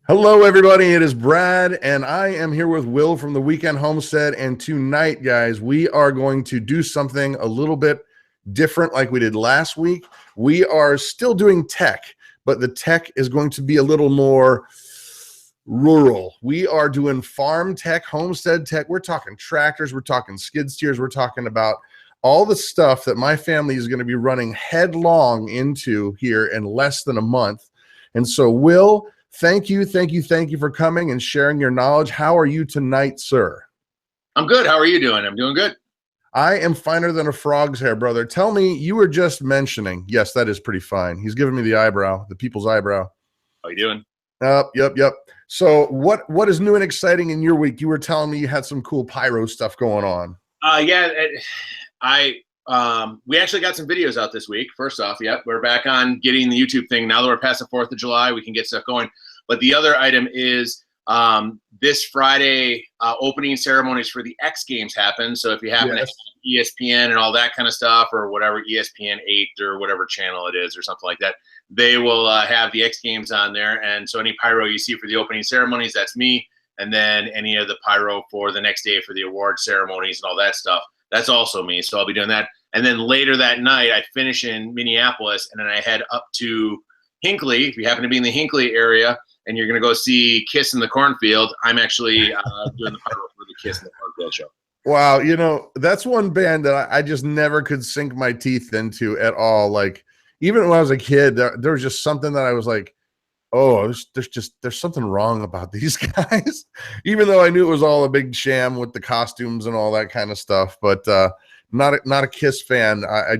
Hello, everybody. It is Brad, and I am here with Will from the Weekend Homestead. And tonight, guys, we are going to do something a little bit different like we did last week. We are still doing tech, but the tech is going to be a little more rural. We are doing farm tech, homestead tech. We're talking tractors. We're talking skid steers. We're talking about all the stuff that my family is going to be running headlong into here in less than a month. And so, Will, thank you for coming and sharing your knowledge. How are you tonight, sir? I'm good. How are you doing? I'm doing good. I am finer than a frog's hair, brother. Tell me, you were just mentioning, yes, that is pretty fine. He's giving me the eyebrow, the people's eyebrow. How you doing? Yep. So what is new and exciting in your week? You were telling me you had some cool pyro stuff going on. We actually got some videos out this week. First off, yep, we're back on getting the YouTube thing. Now that we're past the 4th of July, we can get stuff going. But the other item is this Friday, opening ceremonies for the X Games happen. So if you happen to have ESPN and all that kind of stuff, or whatever, ESPN 8 or whatever channel it is or something like that, they will have the X Games on there. And so any pyro you see for the opening ceremonies, that's me. And then any of the pyro for the next day for the award ceremonies and all that stuff, that's also me. So I'll be doing that. And then later that night, I finish in Minneapolis, and then I head up to Hinckley. If you happen to be in the Hinckley area and you're going to go see Kiss in the Cornfield, I'm actually doing the pyro for the Kiss in the Cornfield show. Wow, you know, that's one band that I just never could sink my teeth into at all. Like, even when I was a kid, there was just something that I was like, oh, there's something wrong about these guys. Even though I knew it was all a big sham with the costumes and all that kind of stuff, but not a Kiss fan. I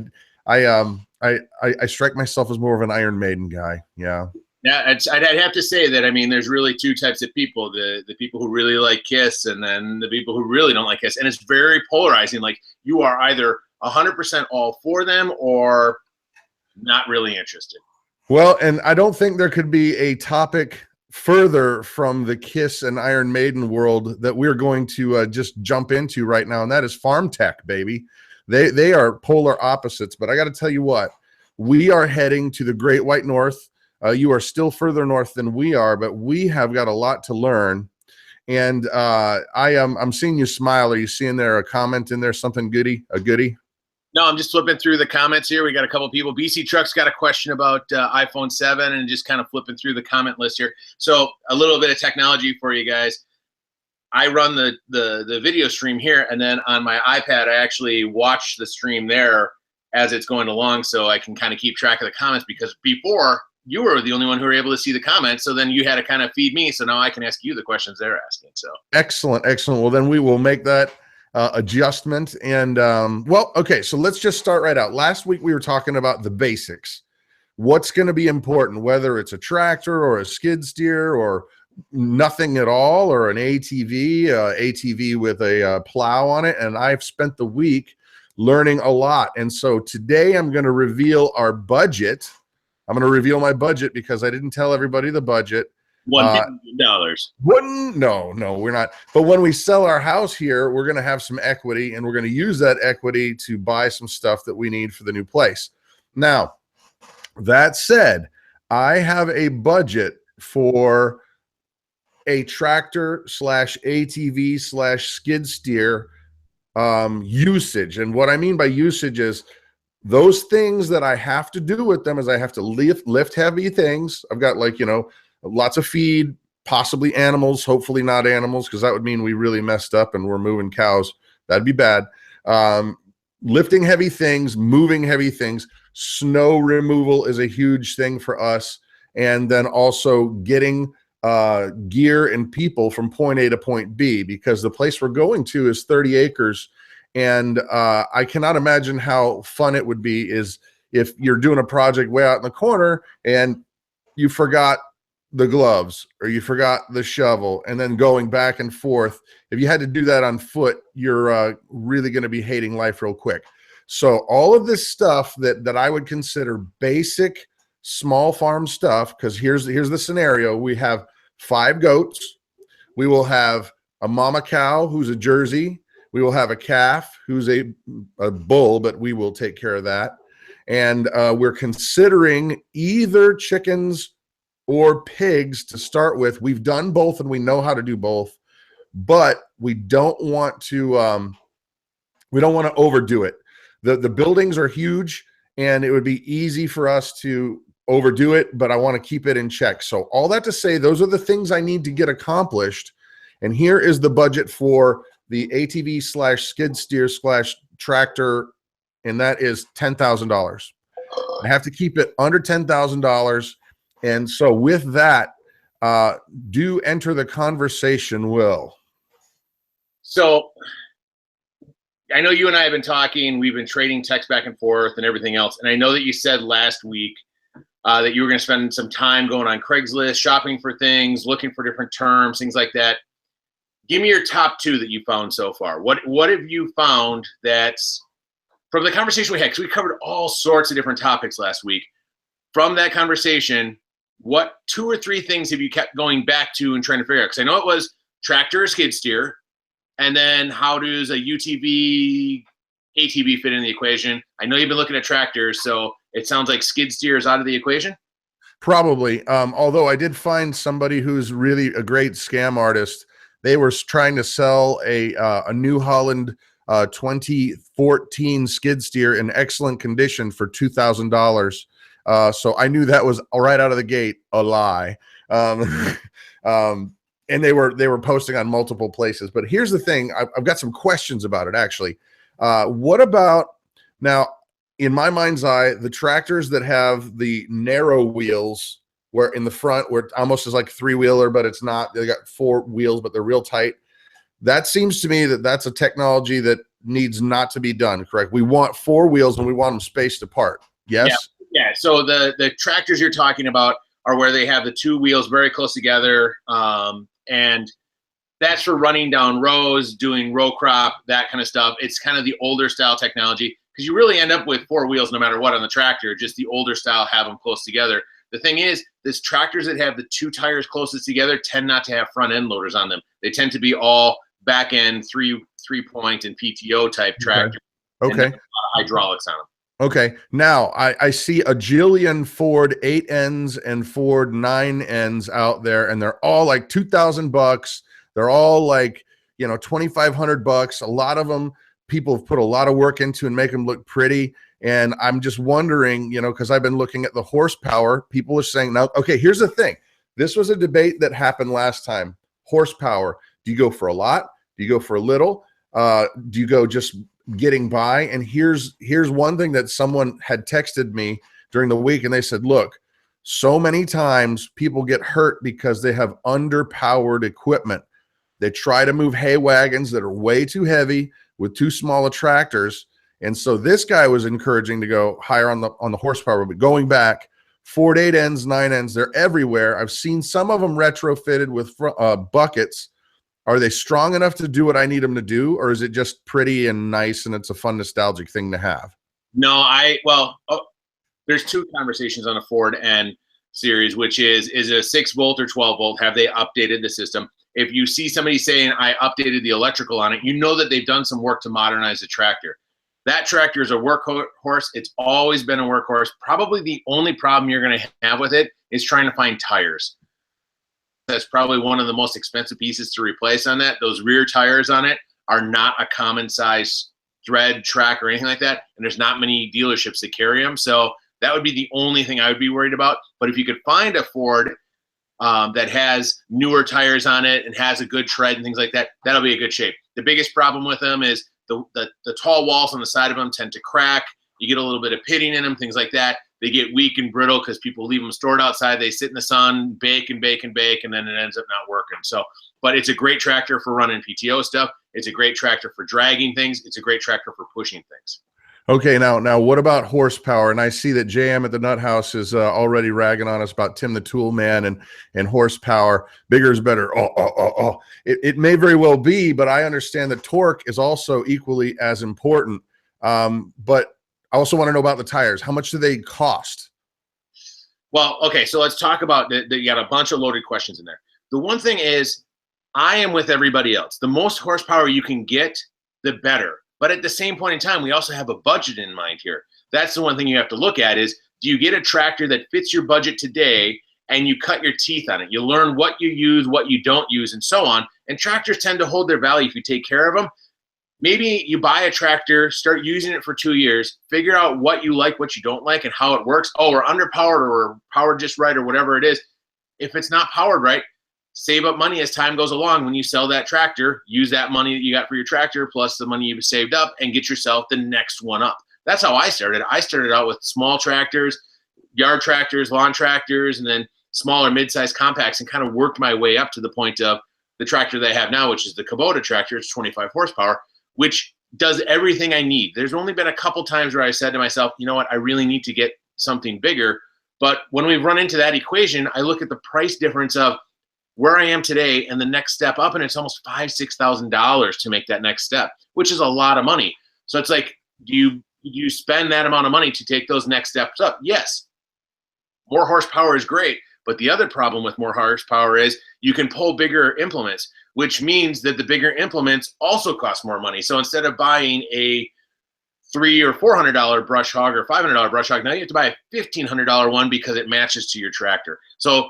strike myself as more of an Iron Maiden guy. Yeah. Yeah, I'd have to say that, I mean, there's really two types of people, the people who really like Kiss and then the people who really don't like Kiss. And it's very polarizing. Like, you are either 100% all for them or not really interested. Well, and I don't think there could be a topic further from the Kiss and Iron Maiden world that we're going to just jump into right now, and that is farm tech, baby. They are polar opposites, but I got to tell you what, we are heading to the Great White North. You are still further north than we are, but we have got a lot to learn. And I'm seeing you smile. Are you seeing there a comment in there, something goody, a goodie? No, I'm just flipping through the comments here. We got a couple people. BC Truck's got a question about iPhone 7 and just kind of flipping through the comment list here. So a little bit of technology for you guys. I run the video stream here, and then on my iPad, I actually watch the stream there as it's going along, so I can kind of keep track of the comments, because before you were the only one who were able to see the comments, so then you had to kind of feed me, so now I can ask you the questions they're asking. So excellent. Well, then we will make that adjustment. And well, okay, so let's just start right out. Last week we were talking about the basics. What's going to be important, whether it's a tractor or a skid steer or nothing at all, or an ATV with a plow on it. And I've spent the week learning a lot. And so today I'm going to reveal our budget. I'm going to reveal my budget because I didn't tell everybody the budget. $1 million. No, we're not. But when we sell our house here, we're going to have some equity, and we're going to use that equity to buy some stuff that we need for the new place. Now, that said, I have a budget for a tractor / ATV / skid steer usage. And what I mean by usage is those things that I have to do with them is I have to lift heavy things. I've got, like, you know, lots of feed, possibly animals, hopefully not animals, because that would mean we really messed up and we're moving cows. That'd be bad. Lifting heavy things, moving heavy things. Snow removal is a huge thing for us. And then also getting gear and people from point A to point B, because the place we're going to is 30 acres. And I cannot imagine how fun it would be is if you're doing a project way out in the corner and you forgot the gloves or you forgot the shovel, and then going back and forth. If you had to do that on foot, you're really going to be hating life real quick. So all of this stuff that I would consider basic small farm stuff, because here's the scenario. We have 5 goats. We will have a mama cow who's a Jersey. We will have a calf who's a bull, but we will take care of that. And we're considering either chickens or pigs to start with. We've done both and we know how to do both, but we don't want to overdo it. The buildings are huge and it would be easy for us to overdo it, but I want to keep it in check. So all that to say, those are the things I need to get accomplished. And here is the budget for the ATV / skid steer / tractor, and that is $10,000. I have to keep it under $10,000. And so with that, do enter the conversation, Will. So I know you and I have been talking, we've been trading texts back and forth and everything else. And I know that you said last week that you were going to spend some time going on Craigslist, shopping for things, looking for different terms, things like that. Give me your top 2 that you found so far. What have you found that's from the conversation we had? Because we covered all sorts of different topics last week. From that conversation, what 2 or 3 things have you kept going back to and trying to figure out? Because I know it was tractor or skid steer, and then how does a UTV, ATV fit in the equation? I know you've been looking at tractors, so it sounds like skid steer is out of the equation. Probably. Although I did find somebody who's really a great scam artist. They were trying to sell a New Holland 2014 skid steer in excellent condition for $2,000. So I knew that was right out of the gate a lie. And they were posting on multiple places. But here's the thing: I've got some questions about it actually. What about now? In my mind's eye, the tractors that have the narrow wheels, where in the front, where it almost is like 3-wheeler, but it's not. They got 4 wheels, but they're real tight. That seems to me that that's a technology that needs not to be done. Correct? We want 4 wheels and we want them spaced apart. Yes. Yeah. So the tractors you're talking about are where they have the 2 wheels very close together, and that's for running down rows, doing row crop, that kind of stuff. It's kind of the older style technology, because you really end up with 4 wheels no matter what on the tractor. Just the older style have them close together. The thing is, these tractors that have the 2 tires closest together tend not to have front end loaders on them. They tend to be all back end 3-point and PTO type tractors. Okay. And hydraulics on them. Okay. Now I see a jillion Ford 8 ends and Ford 9 ends out there, and they're all like $2,000. They're all like, $2,500. A lot of them people have put a lot of work into and make them look pretty. And I'm just wondering, because I've been looking at the horsepower. People are saying now, okay, here's the thing. This was a debate that happened last time. Horsepower. Do you go for a lot? Do you go for a little? Do you go just getting by? And here's one thing that someone had texted me during the week, and they said, look, so many times people get hurt because they have underpowered equipment. They try to move hay wagons that are way too heavy with too small of tractors. And so this guy was encouraging to go higher on the horsepower, but going back, Ford 8 ends, 9 ends, they're everywhere. I've seen some of them retrofitted with buckets. Are they strong enough to do what I need them to do, or is it just pretty and nice and it's a fun nostalgic thing to have? No, there's 2 conversations on a Ford N series, which is it a 6-volt or 12-volt? Have they updated the system? If you see somebody saying, I updated the electrical on it, you know that they've done some work to modernize the tractor. That tractor is a workhorse. It's always been a workhorse. Probably the only problem you're going to have with it is trying to find tires. That's probably one of the most expensive pieces to replace on that. Those rear tires on it are not a common size thread track or anything like that. And there's not many dealerships that carry them. So that would be the only thing I would be worried about. But if you could find a Ford that has newer tires on it and has a good tread and things like that, that'll be a good shape. The biggest problem with them is the tall walls on the side of them tend to crack. You get a little bit of pitting in them, things like that. They get weak and brittle because people leave them stored outside. They sit in the sun, bake and bake and bake, and then it ends up not working. So, but it's a great tractor for running PTO stuff. It's a great tractor for dragging things. It's a great tractor for pushing things. Okay, now what about horsepower? And I see that JM at the Nut House is already ragging on us about Tim the Tool Man and horsepower. Bigger is better. It may very well be, but I understand that torque is also equally as important. But I also want to know about the tires. How much do they cost? Well, okay, so let's talk about you got a bunch of loaded questions in there. The one thing is, I am with everybody else. The most horsepower you can get, the better. But at the same point in time, we also have a budget in mind here. That's the one thing you have to look at is, do you get a tractor that fits your budget today and you cut your teeth on it. You learn what you use, what you don't use, and so on. And tractors tend to hold their value if you take care of them. Maybe you buy a tractor, start using it for 2 years, figure out what you like, what you don't like, and how it works. Oh, we're underpowered, or we're powered just right, or whatever it is. If it's not powered right, save up money as time goes along. When you sell that tractor, use that money that you got for your tractor plus the money you've saved up and get yourself the next one up. That's how I started. I started out with small tractors, yard tractors, lawn tractors, and then smaller mid-sized compacts, and kind of worked my way up to the point of the tractor that I have now, which is the Kubota tractor. It's 25 horsepower, which does everything I need. There's only been a couple times where I said to myself, you know what, I really need to get something bigger. But when we run into that equation, I look at the price difference of where I am today and the next step up, and it's almost $5,000–$6,000 to make that next step, which is a lot of money. So it's like, do you spend that amount of money to take those next steps up? Yes. More horsepower is great, but the other problem with more horsepower is you can pull bigger implements, which means that the bigger implements also cost more money. So instead of buying a $300 or $400 brush hog or $500 brush hog, now you have to buy a $1,500 one because it matches to your tractor. So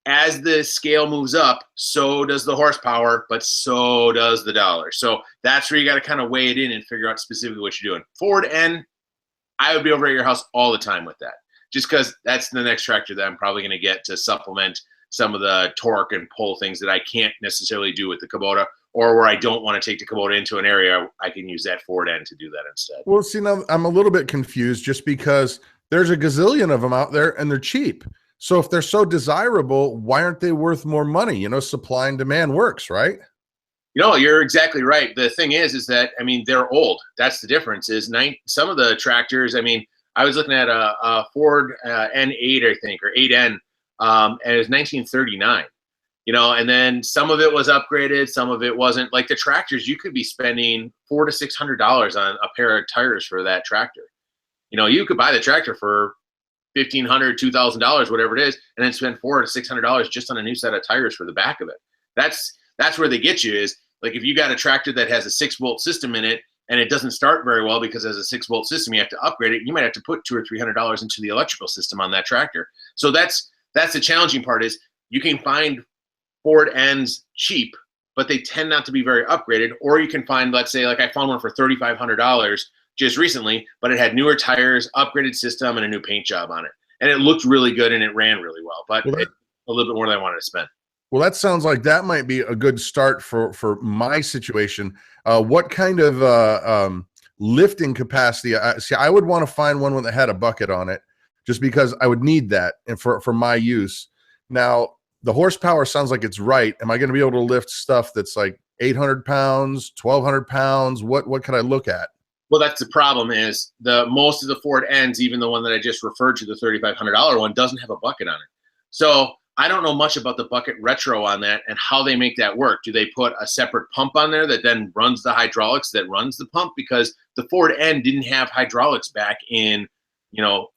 as the scale moves up, so does the horsepower, but so does the dollar. So that's where you got to kind of weigh it in and figure out specifically what you're doing. Forward end, I would be over at your house all the time with that, just because that's the next tractor that I'm probably going to get to supplement some of the torque and pull things that I can't necessarily do with the Kubota, or where I don't want to take the Kubota into an area, I can use that forward end to do that instead. Well, see, now I'm a little bit confused just because there's a gazillion of them out there and they're cheap. So if they're so desirable, why aren't they worth more money? You know, supply and demand works, right? You know, you're exactly right. The thing is that, I mean, they're old. That's the difference is some of the tractors, I mean, I was looking at a Ford N8, I think, or 8N, and it was 1939. You know, and then some of it was upgraded, some of it wasn't. Like the tractors, you could be spending $400 to $600 on a pair of tires for that tractor. You know, you could buy the tractor for $1,500, $2,000, whatever it is, and then spend $400 to $600 just on a new set of tires for the back of it. That's where they get you, is like if you got a tractor that has a 6-volt system in it and it doesn't start very well because it has a 6-volt system, you have to upgrade it. You might have to put $200 or $300 into the electrical system on that tractor. So that's the challenging part, is you can find Ford ends cheap, but they tend not to be very upgraded. Or you can find, let's say, like I found one for $3,500 just recently, but it had newer tires, upgraded system, and a new paint job on it. And it looked really good and it ran really well, but it's a little bit more than I wanted to spend. Well, that sounds like that might be a good start for my situation. What kind of lifting capacity? See, I would want to find one that had a bucket on it, just because I would need that and for my use. Now, the horsepower sounds like it's right. Am I going to be able to lift stuff that's like 800 pounds, 1,200 pounds? What can I look at? Well, that's the problem, is most of the Ford ends, even the one that I just referred to, the $3,500 one, doesn't have a bucket on it. So I don't know much about the bucket retro on that and how they make that work. Do they put a separate pump on there that then runs the hydraulics that runs the pump? Because the Ford end didn't have hydraulics back in,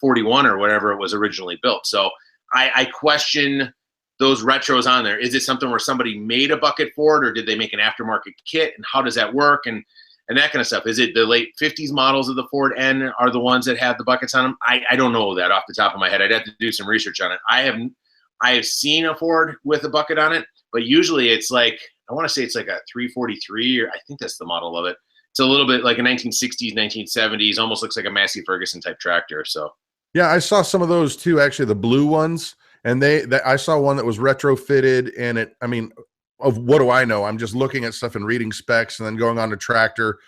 41 or whatever it was originally built. So I question those retros on there. Is it something where somebody made a bucket for it, or did they make an aftermarket kit, and how does that work? And that kind of stuff. Is it the late 50s models of the Ford N are the ones that have the buckets on them? I don't know that off the top of my head. I'd have to do some research on it. I have seen a Ford with a bucket on it, but usually it's like, I want to say it's like a 343, or I think that's the model of it. It's a little bit like a 1960s, 1970s, almost looks like a Massey Ferguson type tractor. So yeah, I saw some of those too, actually, the blue ones. And I saw one that was retrofitted, and of what do I know? I'm just looking at stuff and reading specs, and then going on to tractor,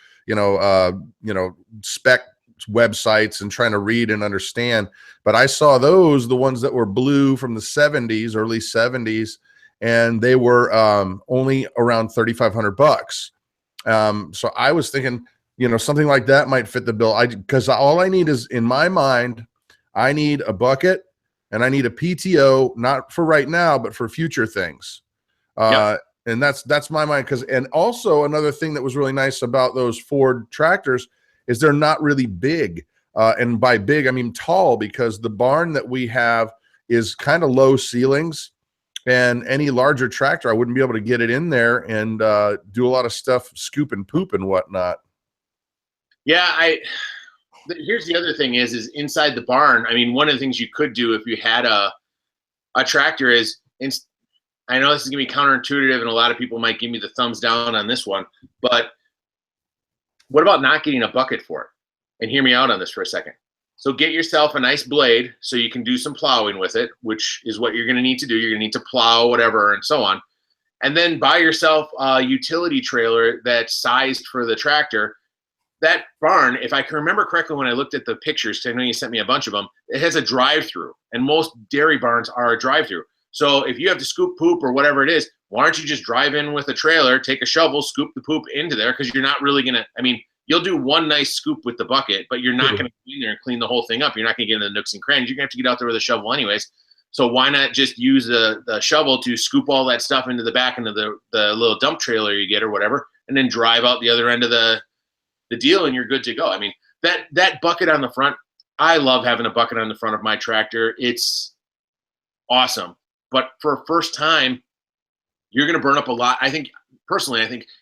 spec websites and trying to read and understand. But I saw the ones that were blue from the 70s, early 70s, and they were only around $3,500. So I was thinking, something like that might fit the bill. Because all I need is, in my mind, I need a bucket and I need a PTO, not for right now, but for future things. Yep. And that's my mind. And also another thing that was really nice about those Ford tractors is they're not really big. And by big, I mean tall, because the barn that we have is kind of low ceilings, and any larger tractor, I wouldn't be able to get it in there and do a lot of stuff, scoop and poop and whatnot. Yeah, here's the other thing is inside the barn. I mean, one of the things you could do if you had a a tractor is, I know this is going to be counterintuitive and a lot of people might give me the thumbs down on this one, but what about not getting a bucket for it? And hear me out on this for a second. So get yourself a nice blade so you can do some plowing with it, which is what you're going to need to do. You're going to need to plow, whatever, and so on. And then buy yourself a utility trailer that's sized for the tractor. That barn, if I can remember correctly when I looked at the pictures, because I know you sent me a bunch of them, it has a drive-through. And most dairy barns are a drive-through. So if you have to scoop poop or whatever it is, why don't you just drive in with a trailer, take a shovel, scoop the poop into there, because you're not really going to, I mean, you'll do one nice scoop with the bucket, but you're not going to go in there and clean the whole thing up. You're not going to get into the nooks and crannies. You're going to have to get out there with a shovel anyways. So why not just use the shovel to scoop all that stuff into the back into the little dump trailer you get or whatever, and then drive out the other end of the deal, and you're good to go. I mean, that bucket on the front, I love having a bucket on the front of my tractor. It's awesome. But for a first time, you're going to burn up a lot. I think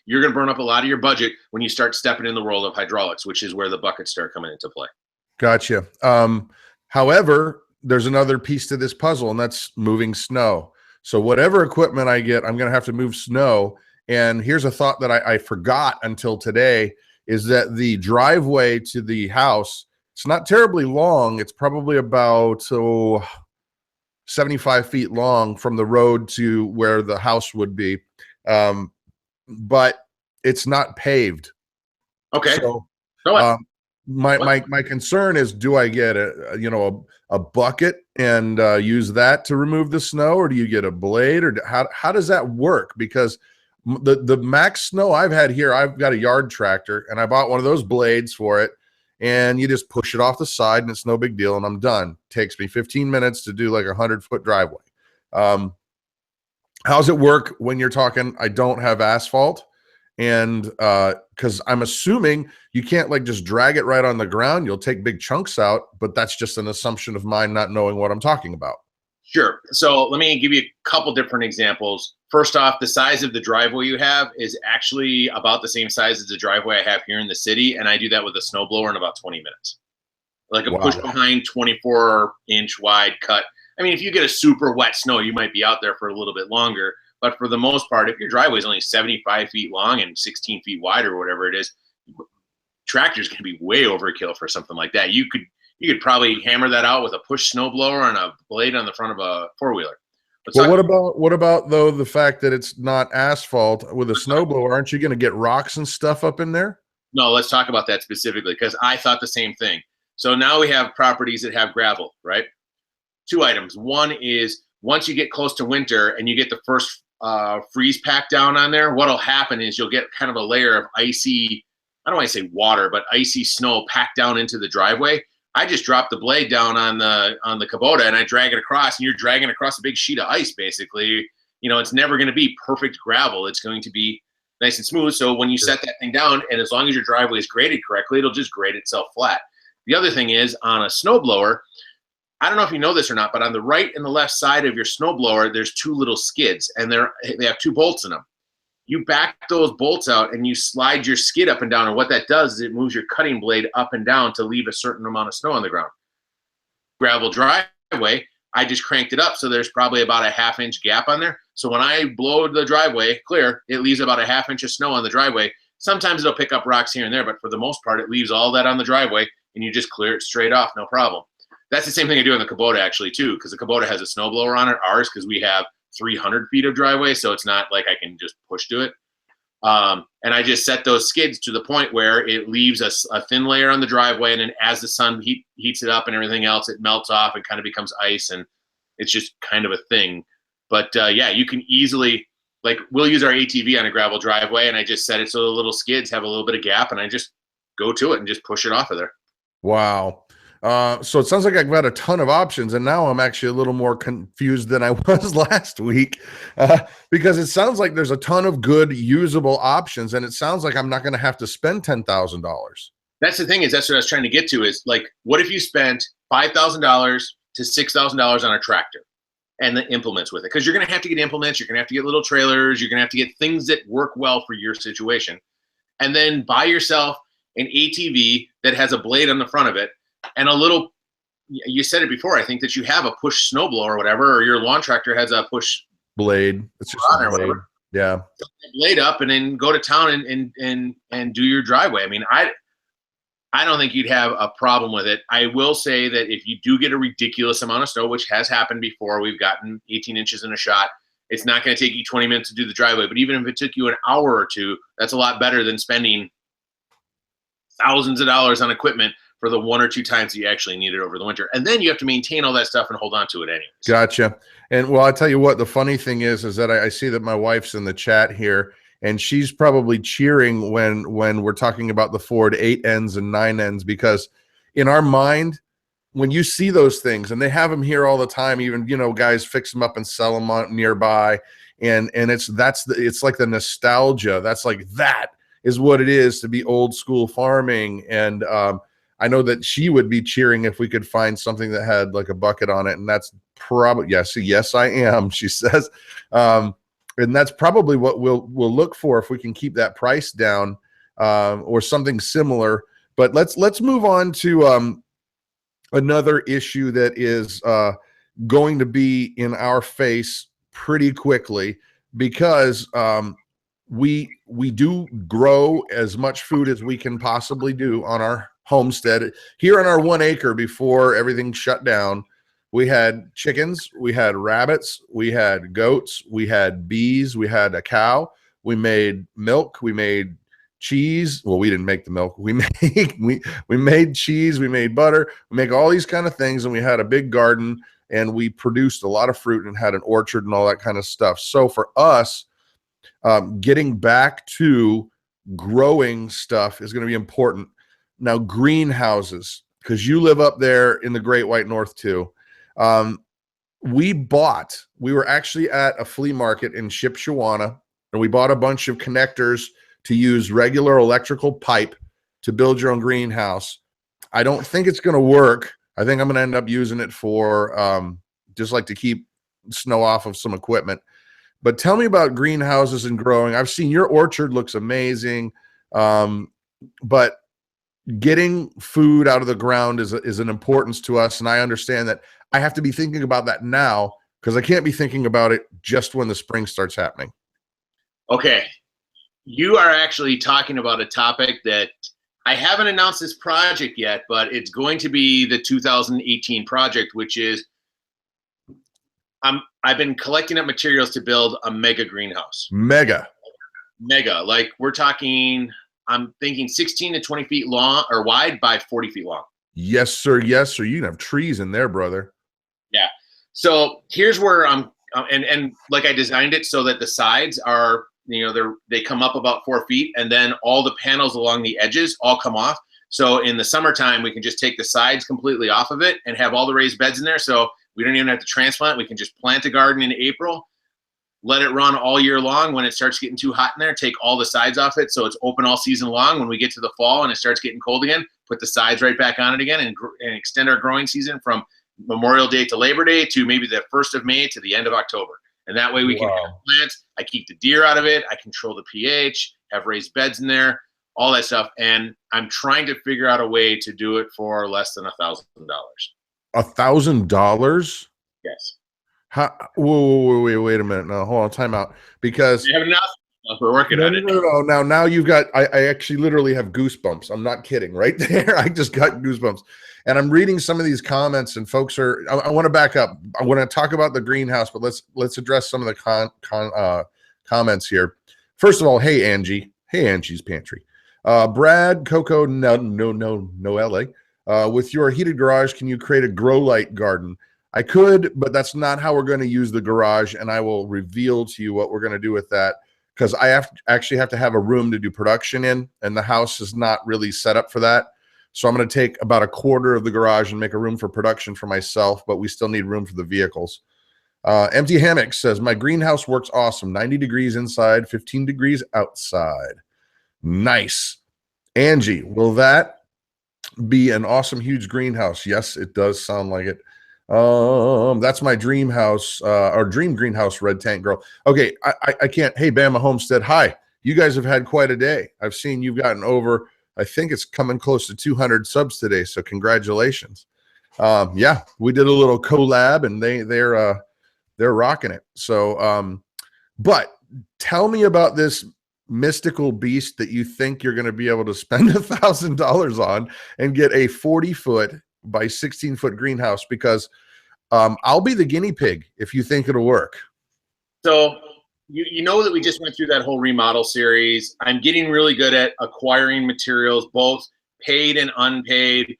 you're going to burn up a lot of your budget when you start stepping in the world of hydraulics, which is where the buckets start coming into play. Gotcha. However, there's another piece to this puzzle, and that's moving snow. So whatever equipment I get, I'm going to have to move snow. And here's a thought that I forgot until today, is that the driveway to the house, it's not terribly long. It's probably about 75 feet long from the road to where the house would be. But it's not paved. Okay. So my concern is, do I get a bucket and use that to remove the snow, or do you get a blade, or how does that work? Because the max snow I've had here, I've got a yard tractor and I bought one of those blades for it, and you just push it off the side and it's no big deal and I'm done. Takes me 15 minutes to do like a 100-foot driveway. How's it work when you're talking, I don't have asphalt? And because I'm assuming you can't like just drag it right on the ground. You'll take big chunks out, but that's just an assumption of mine not knowing what I'm talking about. Sure. So let me give you a couple different examples. First off, the size of the driveway you have is actually about the same size as the driveway I have here in the city, and I do that with a snowblower in about 20 minutes. Like a push behind 24-inch wide cut. I mean, if you get a super wet snow, you might be out there for a little bit longer. But for the most part, if your driveway is only 75 feet long and 16 feet wide or whatever it is, tractor's going to be way overkill for something like that. You could probably hammer that out with a push snowblower and a blade on the front of a four-wheeler. Well, what about though the fact that it's not asphalt with a snowblower? Aren't you going to get rocks and stuff up in there? No, let's talk about that specifically, because I thought the same thing. So now we have properties that have gravel, right? Two items. One is once you get close to winter and you get the first freeze pack down on there, what'll happen is you'll get kind of a layer of icy, I don't want to say water, but icy snow packed down into the driveway. I just drop the blade down on the Kubota and I drag it across, and you're dragging across a big sheet of ice, basically. You know, it's never going to be perfect gravel. It's going to be nice and smooth. So when you set that thing down, and as long as your driveway is graded correctly, it'll just grade itself flat. The other thing is, on a snowblower, I don't know if you know this or not, but on the right and the left side of your snowblower, there's two little skids, and they have two bolts in them. You back those bolts out and you slide your skid up and down, and what that does is it moves your cutting blade up and down to leave a certain amount of snow on the ground. Gravel driveway, I just cranked it up, so there's probably about a half-inch gap on there. So when I blow the driveway clear, it leaves about a half-inch of snow on the driveway. Sometimes it'll pick up rocks here and there, but for the most part, it leaves all that on the driveway, and you just clear it straight off, no problem. That's the same thing I do on the Kubota, actually, too, because the Kubota has a snowblower on it. Ours, because we have 300 feet of driveway, so it's not like I can just push to it. And I just set those skids to the point where it leaves a thin layer on the driveway, and then as the sun heats it up and everything else, it melts off and kind of becomes ice, and it's just kind of a thing. But yeah, you can easily, like, we'll use our ATV on a gravel driveway, and I just set it so the little skids have a little bit of gap, and I just go to it and just push it off of there. Wow. So it sounds like I've got a ton of options, and now I'm actually a little more confused than I was last week, because it sounds like there's a ton of good usable options, and it sounds like I'm not going to have to spend $10,000. That's the thing, is that's what I was trying to get to, is like, what if you spent $5,000 to $6,000 on a tractor and the implements with it? Because you're going to have to get implements, you're going to have to get little trailers, you're going to have to get things that work well for your situation, and then buy yourself an ATV that has a blade on the front of it and a little you said it before. I think that you have a push snowblower or whatever, or your lawn tractor has a push blade. It's just a blade. Yeah. Blade up and then go to town and do your driveway. I mean, I don't think you'd have a problem with it. I will say that if you do get a ridiculous amount of snow, which has happened before, we've gotten 18 inches in a shot. It's not going to take you 20 minutes to do the driveway, but even if it took you an hour or two, that's a lot better than spending thousands of dollars on equipment for the 1 or 2 times that you actually need it over the winter. And then you have to maintain all that stuff and hold on to it anyways. Gotcha. And well, I tell you what, the funny thing is that I see that my wife's in the chat here, and she's probably cheering when we're talking about the Ford 8 ends and 9 ends, because in our mind, when you see those things, and they have them here all the time, even, you know, guys fix them up and sell them on nearby. And it's like the nostalgia. That's like, that is what it is to be old school farming. And I know that she would be cheering if we could find something that had like a bucket on it. And that's probably, yes, I am, she says. And that's probably what we'll look for if we can keep that price down, or something similar. But let's move on to another issue that is going to be in our face pretty quickly, because we do grow as much food as we can possibly do on our homestead. Here on our 1 acre, before everything shut down, we had chickens, we had rabbits, we had goats, we had bees, we had a cow, we made milk, we made cheese. Well, we didn't make the milk. We made cheese, we made butter, we make all these kind of things, and we had a big garden, and we produced a lot of fruit and had an orchard and all that kind of stuff. So for us, getting back to growing stuff is going to be important. Now, greenhouses, because you live up there in the Great White North too. We were actually at a flea market in Shipshewana, and we bought a bunch of connectors to use regular electrical pipe to build your own greenhouse. I don't think it's going to work. I think I'm going to end up using it for just like to keep snow off of some equipment. But tell me about greenhouses and growing. I've seen your orchard looks amazing, but getting food out of the ground is an importance to us, and I understand that I have to be thinking about that now, because I can't be thinking about it just when the spring starts happening. Okay. You are actually talking about a topic that I haven't announced this project yet, but it's going to be the 2018 project, which is I've been collecting up materials to build a mega greenhouse. Mega. Like we're talking, I'm thinking 16 to 20 feet long or wide by 40 feet long. Yes, sir. Yes, sir. You can have trees in there, brother. Yeah. So here's where I'm, and like I designed it so that the sides are, you know, they come up about 4 feet, and then all the panels along the edges all come off. So in the summertime, we can just take the sides completely off of it and have all the raised beds in there. So we don't even have to transplant. We can just plant a garden in April, let it run all year long. When it starts getting too hot in there, take all the sides off it so it's open all season long. When we get to the fall and it starts getting cold again, put the sides right back on it again, and extend our growing season from Memorial Day to Labor Day to maybe the 1st of May to the end of October. And that way we can have plants. I keep the deer out of it. I control the pH, have raised beds in there, all that stuff. And I'm trying to figure out a way to do it for less than $1,000. $1,000? Yes. Wait a minute. No, hold on, time out. Because you have enough. We're working on it. No. Now you've got, I actually literally have goosebumps. I'm not kidding. Right there. I just got goosebumps. And I'm reading some of these comments, and folks are, I want to back up. I want to talk about the greenhouse, but let's address some of the comments here. First of all, hey, Angie. Hey, Angie's Pantry. Brad, Coco, Noelle. With your heated garage, can you create a grow light garden? I could, but that's not how we're going to use the garage, and I will reveal to you what we're going to do with that, because I actually have to have a room to do production in, and the house is not really set up for that. So I'm going to take about a quarter of the garage and make a room for production for myself, but we still need room for the vehicles. Empty Hammock says, my greenhouse works awesome. 90 degrees inside, 15 degrees outside. Nice. Angie, will that be an awesome, huge greenhouse? Yes, it does sound like it. That's my dream house, or dream greenhouse, Red Tank Girl. Okay, I can't. Hey, Bama Homestead. Hi. You guys have had quite a day. I've seen you've gotten over, I think it's coming close to 200 subs today. So congratulations. Yeah, we did a little collab, and they're rocking it. So, but tell me about this mystical beast that you think you're going to be able to spend $1,000 on and get a 40-foot by 16-foot greenhouse, because I'll be the guinea pig if you think it'll work. So you know that we just went through that whole remodel series. I'm getting really good at acquiring materials, both paid and unpaid,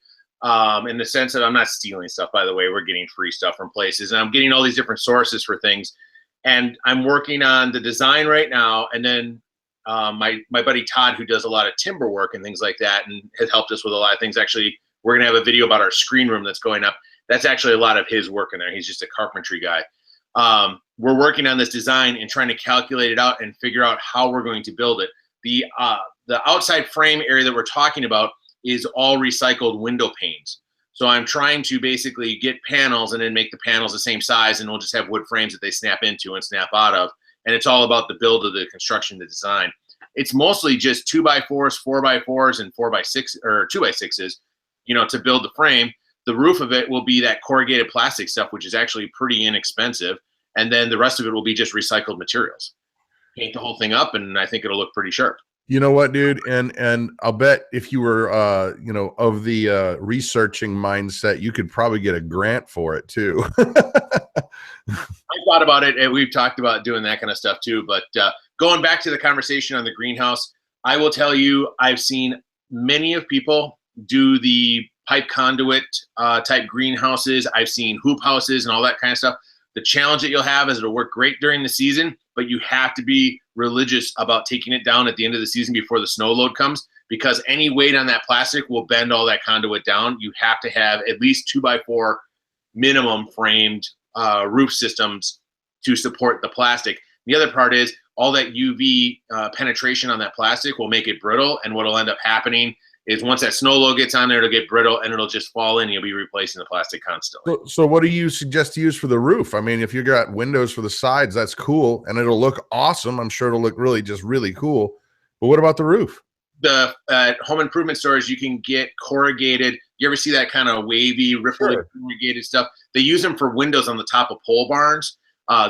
in the sense that I'm not stealing stuff, by the way. We're getting free stuff from places, and I'm getting all these different sources for things. And I'm working on the design right now. And then my buddy Todd, who does a lot of timber work and things like that, and has helped us with a lot of things. Actually, we're going to have a video about our screen room that's going up. That's actually a lot of his work in there. He's just a carpentry guy. We're working on this design and trying to calculate it out and figure out how we're going to build it. The outside frame area that we're talking about is all recycled window panes. So I'm trying to basically get panels and then make the panels the same size, and we'll just have wood frames that they snap into and snap out of. And it's all about the build of the construction, the design. It's mostly just 2x4s, 4x4s, and 4x6 or 2x6s, to build the frame. The roof of it will be that corrugated plastic stuff, which is actually pretty inexpensive. And then the rest of it will be just recycled materials. Paint the whole thing up, and I think it'll look pretty sharp. You know what, dude? And I'll bet if you were, of the researching mindset, you could probably get a grant for it too. I thought about it, and we've talked about doing that kind of stuff too. But going back to the conversation on the greenhouse, I will tell you, I've seen many of people do the pipe conduit type greenhouses. I've seen hoop houses and all that kind of stuff. The challenge that you'll have is it'll work great during the season, but you have to be religious about taking it down at the end of the season before the snow load comes, because any weight on that plastic will bend all that conduit down. You have to have at least 2x4 minimum framed roof systems to support the plastic. The other part is all that UV penetration on that plastic will make it brittle, and what will end up happening is once that snow load gets on there, it'll get brittle and it'll just fall in. You'll be replacing the plastic constantly. So what do you suggest to use for the roof? I mean, if you got windows for the sides, that's cool, and it'll look awesome. I'm sure it'll look really cool. But what about the roof? The home improvement stores, you can get corrugated. You ever see that kind of wavy, ripply corrugated stuff? They use them for windows on the top of pole barns.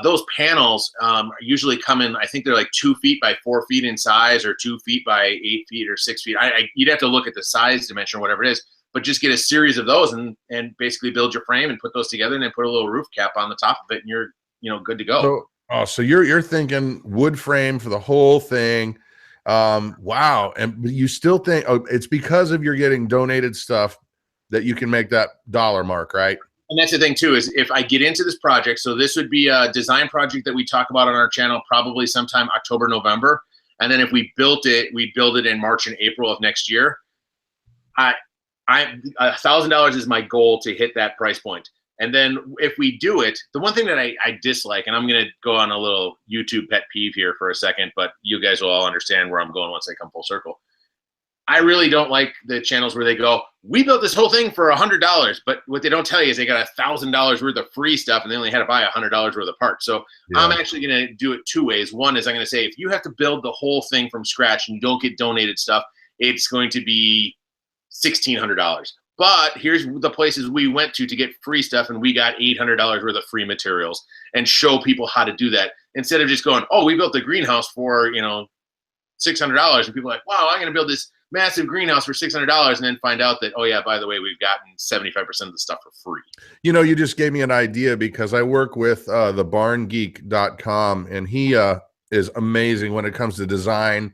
Those panels usually come in, I think they're like 2 feet by 4 feet in size, or 2 feet by 8 feet or 6 feet. You'd have to look at the size dimension or whatever it is, but just get a series of those and basically build your frame and put those together, and then put a little roof cap on the top of it, and you're good to go. So you're thinking wood frame for the whole thing. Wow. And you still think, it's because of you're getting donated stuff that you can make that dollar mark, right? And that's the thing too, is if I get into this project, so this would be a design project that we talk about on our channel probably sometime October, November. And then if we built it, we'd build it in March and April of next year. $1,000 is my goal to hit that price point. And then if we do it, the one thing that I dislike, and I'm going to go on a little YouTube pet peeve here for a second, but you guys will all understand where I'm going once I come full circle. I really don't like the channels where they go, we built this whole thing for $100, but what they don't tell you is they got $1,000 worth of free stuff, and they only had to buy $100 worth of parts. So yeah. I'm actually going to do it two ways. One is I'm going to say, if you have to build the whole thing from scratch and you don't get donated stuff, it's going to be $1,600. But here's the places we went to get free stuff, and we got $800 worth of free materials, and show people how to do that instead of just going, oh, we built the greenhouse for $600, and people are like, wow, I'm going to build this massive greenhouse for $600, and then find out that, oh yeah, by the way, we've gotten 75% of the stuff for free. You just gave me an idea, because I work with the barngeek.com, and he is amazing when it comes to design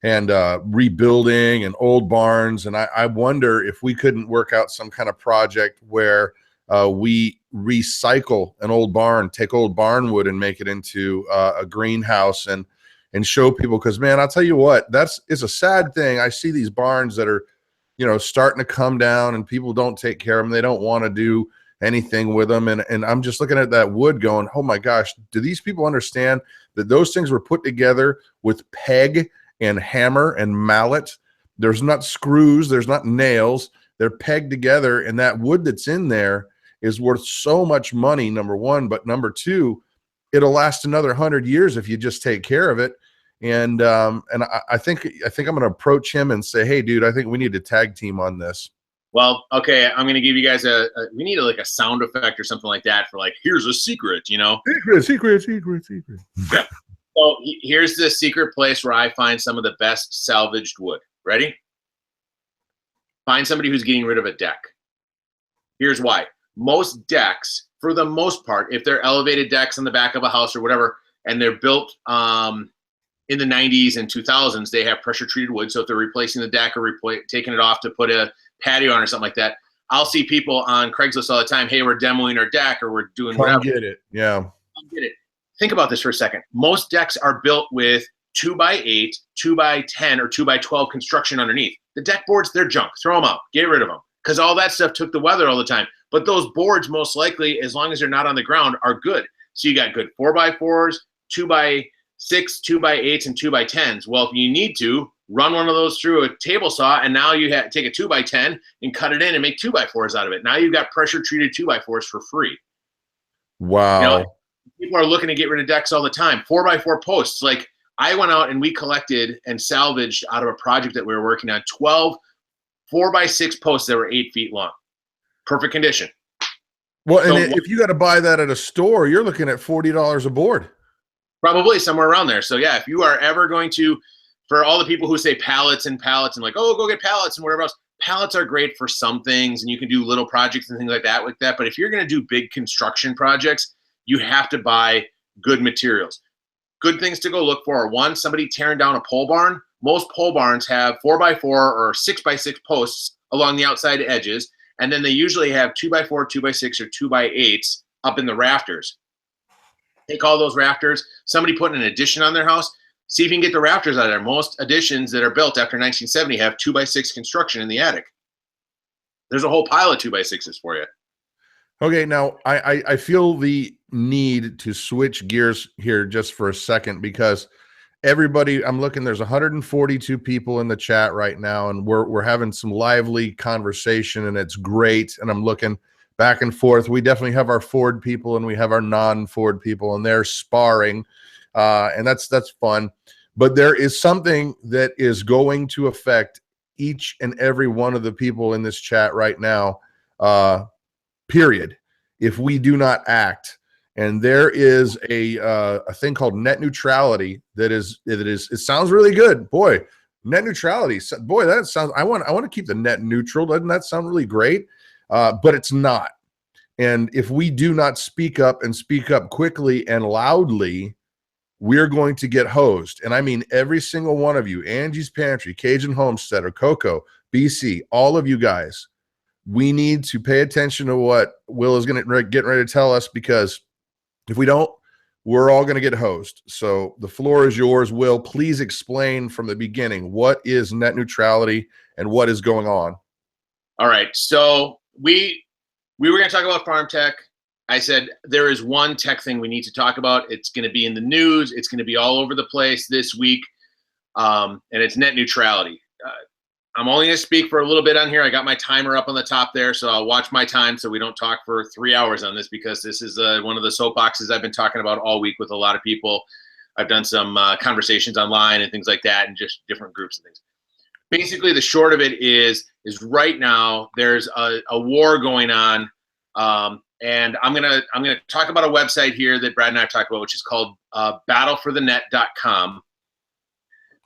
and rebuilding and old barns. And I wonder if we couldn't work out some kind of project where we recycle an old barn, take old barn wood and make it into a greenhouse, and show people. Because man, I'll tell you what, it's a sad thing. I see these barns that are, starting to come down, and people don't take care of them. They don't want to do anything with them. And I'm just looking at that wood going, oh my gosh, do these people understand that those things were put together with peg and hammer and mallet? There's not screws, there's not nails, they're pegged together, and that wood that's in there is worth so much money, number one. But number two, it'll last another 100 years if you just take care of it. And I think I'm going to approach him and say, hey, dude, I think we need to tag team on this. Well, okay, I'm gonna give you guys we need like a sound effect or something like that for like, here's a secret, you know? Secret. Yeah. So here's the secret place where I find some of the best salvaged wood. Ready? Find somebody who's getting rid of a deck. Here's why. Most decks, for the most part, if they're elevated decks on the back of a house or whatever, and they're built in the 90s and 2000s, they have pressure treated wood. So if they're replacing the deck or taking it off to put a patio on or something like that, I'll see people on Craigslist all the time, hey, we're demoing our deck or we're doing whatever. Come get it. Yeah. Come get it. Think about this for a second. Most decks are built with 2x8, 2x10, or 2x12 construction underneath. The deck boards, they're junk. Throw them out. Get rid of them. Because all that stuff took the weather all the time. But those boards, most likely, as long as they're not on the ground, are good. So you got good 4x4s, 2x6, 2x8s, and 2x10s. Well, if you need to, run one of those through a table saw, and now you take a 2x10 and cut it in and make 2x4s out of it. Now you've got pressure-treated 2x4s for free. Wow. You know, people are looking to get rid of decks all the time. 4x4 posts. Like, I went out and we collected and salvaged out of a project that we were working on 12 4x6 posts that were 8 feet long. Perfect condition. Well, so, and if you got to buy that at a store, you're looking at $40 a board. Probably somewhere around there. So yeah, if you are ever going to, for all the people who say pallets and like, oh, go get pallets and whatever else, pallets are great for some things, and you can do little projects and things like that with that. But if you're going to do big construction projects, you have to buy good materials. Good things to go look for are, one, somebody tearing down a pole barn. Most pole barns have 4x4 or 6x6 posts along the outside edges, and then they usually have 2x4, 2x6, or 2x8s up in the rafters. Take all those rafters. Somebody putting an addition on their house, see if you can get the rafters out of there. Most additions that are built after 1970 have 2x6 construction in the attic. There's a whole pile of 2x6s for you. Okay, now I feel the need to switch gears here just for a second, because everybody, I'm looking, there's 142 people in the chat right now, and we're having some lively conversation, and it's great. And I'm looking back and forth. We definitely have our Ford people and we have our non-Ford people, and they're sparring, and that's fun. But there is something that is going to affect each and every one of the people in this chat right now, period, if we do not act. And there is a thing called net neutrality it sounds really good. Boy, net neutrality, boy, that sounds, I want to keep the net neutral. Doesn't that sound really great? But it's not. And if we do not speak up and speak up quickly and loudly, we're going to get hosed. And I mean every single one of you, Angie's Pantry, Cajun Homesteader, Coco, BC, all of you guys, we need to pay attention to what Will is going to get ready to tell us, because if we don't, we're all going to get hosed. So the floor is yours, Will. Please explain from the beginning, what is net neutrality and what is going on? All right. So we were going to talk about farm tech. I said there is one tech thing we need to talk about. It's going to be in the news. It's going to be all over the place this week, and it's net neutrality. I'm only going to speak for a little bit on here. I got my timer up on the top there, so I'll watch my time so we don't talk for 3 hours on this, because this is one of the soapboxes I've been talking about all week with a lot of people. I've done some conversations online and things like that, and just different groups and things. Basically, the short of it is right now there's a war going on, and I'm gonna talk about a website here that Brad and I have talked about, which is called battleforthenet.com.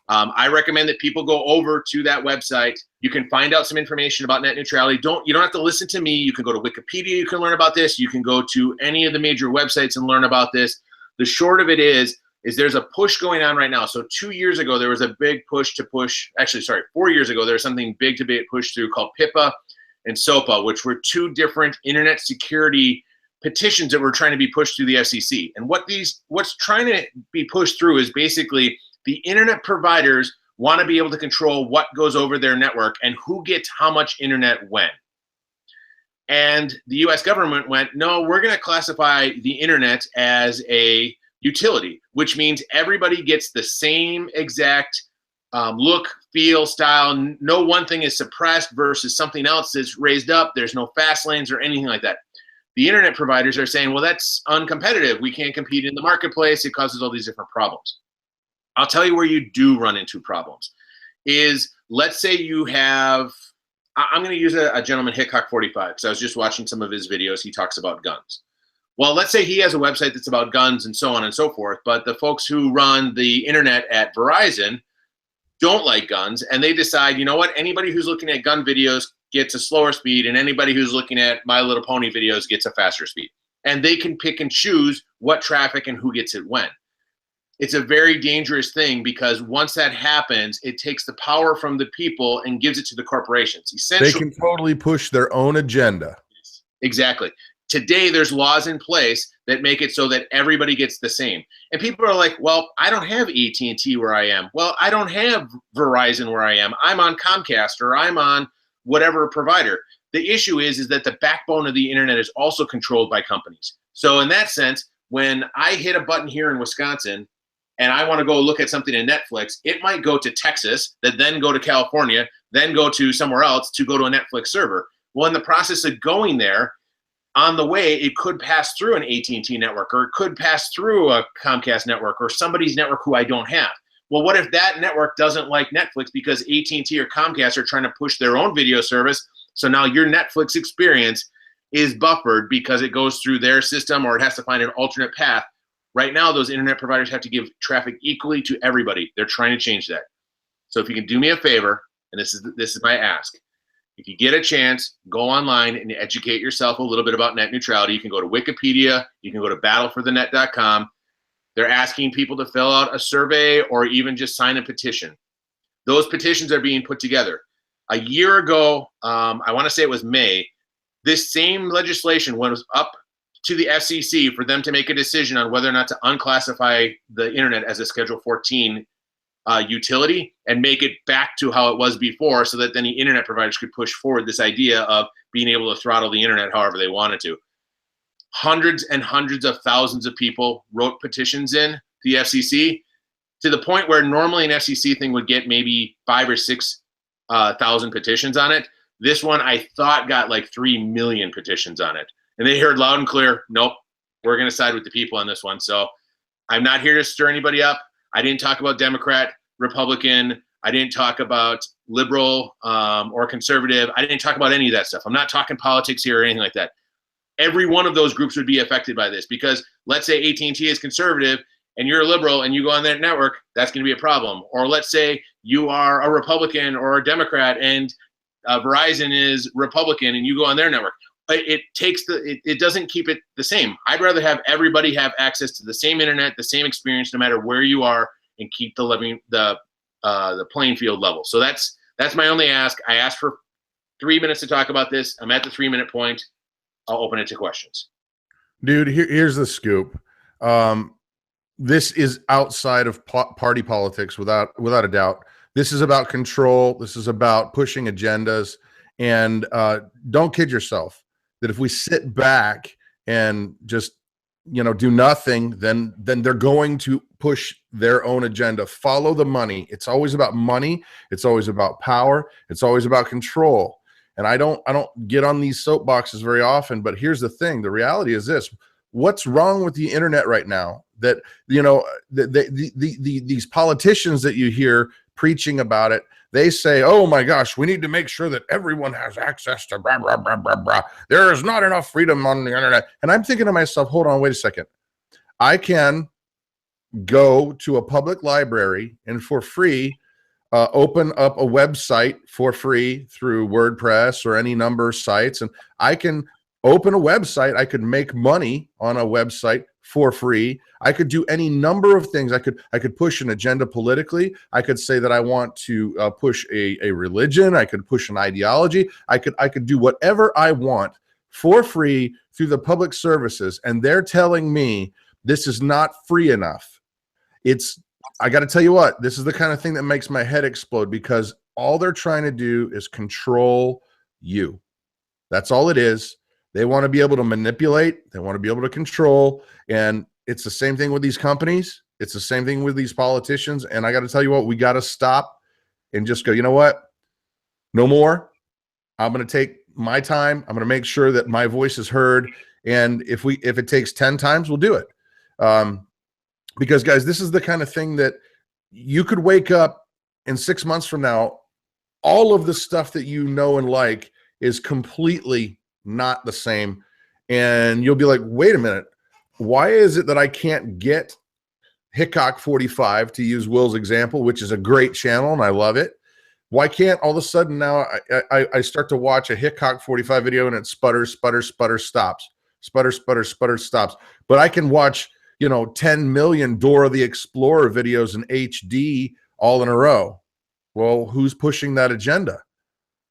I recommend that people go over to that website. You can find out some information about net neutrality. You don't have to listen to me. You can go to Wikipedia. You can learn about this. You can go to any of the major websites and learn about this. The short of it is there's a push going on right now. So 2 years ago, there was a big push. Actually, sorry, 4 years ago, there was something big to be pushed through called PIPA and SOPA, which were two different internet security petitions that were trying to be pushed through the FCC. And what's trying to be pushed through is basically the internet providers want to be able to control what goes over their network and who gets how much internet when. And the US government went, no, we're going to classify the internet as a utility, which means everybody gets the same exact look, feel, style. No one thing is suppressed versus something else that's raised up. There's no fast lanes or anything like that. The internet providers are saying, well, that's uncompetitive. We can't compete in the marketplace. It causes all these different problems. I'll tell you where you do run into problems is, let's say you have I'm going to use a gentleman, Hickok 45, because I was just watching some of his videos. He talks about guns. Well, let's say he has a website that's about guns and so on and so forth, but the folks who run the internet at Verizon don't like guns, and they decide, you know what, anybody who's looking at gun videos gets a slower speed, and anybody who's looking at My Little Pony videos gets a faster speed. And they can pick and choose what traffic and who gets it when. It's a very dangerous thing, because once that happens, it takes the power from the people and gives it to the corporations. Essentially, they can totally push their own agenda. Exactly. Today, there's laws in place that make it so that everybody gets the same. And people are like, well, I don't have AT&T where I am. Well, I don't have Verizon where I am. I'm on Comcast, or I'm on whatever provider. The issue is that the backbone of the internet is also controlled by companies. So in that sense, when I hit a button here in Wisconsin and I want to go look at something in Netflix, it might go to Texas, that then go to California, then go to somewhere else to go to a Netflix server. Well, in the process of going there, on the way, it could pass through an AT&T network, or it could pass through a Comcast network, or somebody's network who I don't have. Well, what if that network doesn't like Netflix because AT&T or Comcast are trying to push their own video service? So now your Netflix experience is buffered because it goes through their system, or it has to find an alternate path. Right now, those internet providers have to give traffic equally to everybody. They're trying to change that. So if you can do me a favor, and this is my ask, if you get a chance, go online and educate yourself a little bit about net neutrality. You can go to Wikipedia. You can go to battleforthenet.com. They're asking people to fill out a survey or even just sign a petition. Those petitions are being put together. A year ago, I want to say it was May, this same legislation was up to the FCC for them to make a decision on whether or not to unclassify the internet as a Schedule 14 utility and make it back to how it was before, so that then the internet providers could push forward this idea of being able to throttle the internet however they wanted to. Hundreds and hundreds of thousands of people wrote petitions in to the FCC, to the point where normally an FCC thing would get maybe 5,000 or 6,000 petitions on it. This one, I thought, got like 3 million petitions on it. And they heard loud and clear, nope, we're going to side with the people on this one. So I'm not here to stir anybody up. I didn't talk about Democrat, Republican. I didn't talk about liberal or conservative. I didn't talk about any of that stuff. I'm not talking politics here or anything like that. Every one of those groups would be affected by this, because let's say AT&T is conservative and you're a liberal and you go on that network, that's going to be a problem. Or let's say you are a Republican or a Democrat and Verizon is Republican and you go on their network. It doesn't keep it the same. I'd rather have everybody have access to the same internet, the same experience, no matter where you are, and keep the playing field level. So that's my only ask. I asked for 3 minutes to talk about this. I'm at the 3-minute point. I'll open it to questions. Dude, here's the scoop. This is outside of party politics, without a doubt. This is about control. This is about pushing agendas. And don't kid yourself that if we sit back and just do nothing, then they're going to push their own agenda. Follow the money. It's always about money. It's always about power. It's always about control. And I don't get on these soapboxes very often, but here's the thing. The reality is this. What's wrong with the internet right now? That, these politicians that you hear preaching about it, they say, oh my gosh, we need to make sure that everyone has access to blah, blah, blah, blah, blah. There is not enough freedom on the internet. And I'm thinking to myself, hold on, wait a second. I can go to a public library and for free open up a website for free through WordPress or any number of sites. And I can open a website. I could make money on a website for free. I could do any number of things. I could push an agenda politically. I could say that I want to push a religion. I could push an ideology. I could do whatever I want for free through the public services. And they're telling me this is not free enough. I got to tell you what, this is the kind of thing that makes my head explode, because all they're trying to do is control you. That's all it is. They want to be able to manipulate. They want to be able to control. And it's the same thing with these companies. It's the same thing with these politicians. And I got to tell you what, we got to stop and just go, you know what? No more. I'm going to take my time. I'm going to make sure that my voice is heard. And if it takes 10 times, we'll do it. Because guys, this is the kind of thing that you could wake up in 6 months from now, all of the stuff that you know and like is completely not the same. And you'll be like, wait a minute, why is it that I can't get Hickok 45, to use Will's example, which is a great channel and I love it? Why can't all of a sudden now I start to watch a Hickok 45 video and it sputters, stops, stops. But I can watch, 10 million Dora the Explorer videos in HD all in a row. Well, who's pushing that agenda?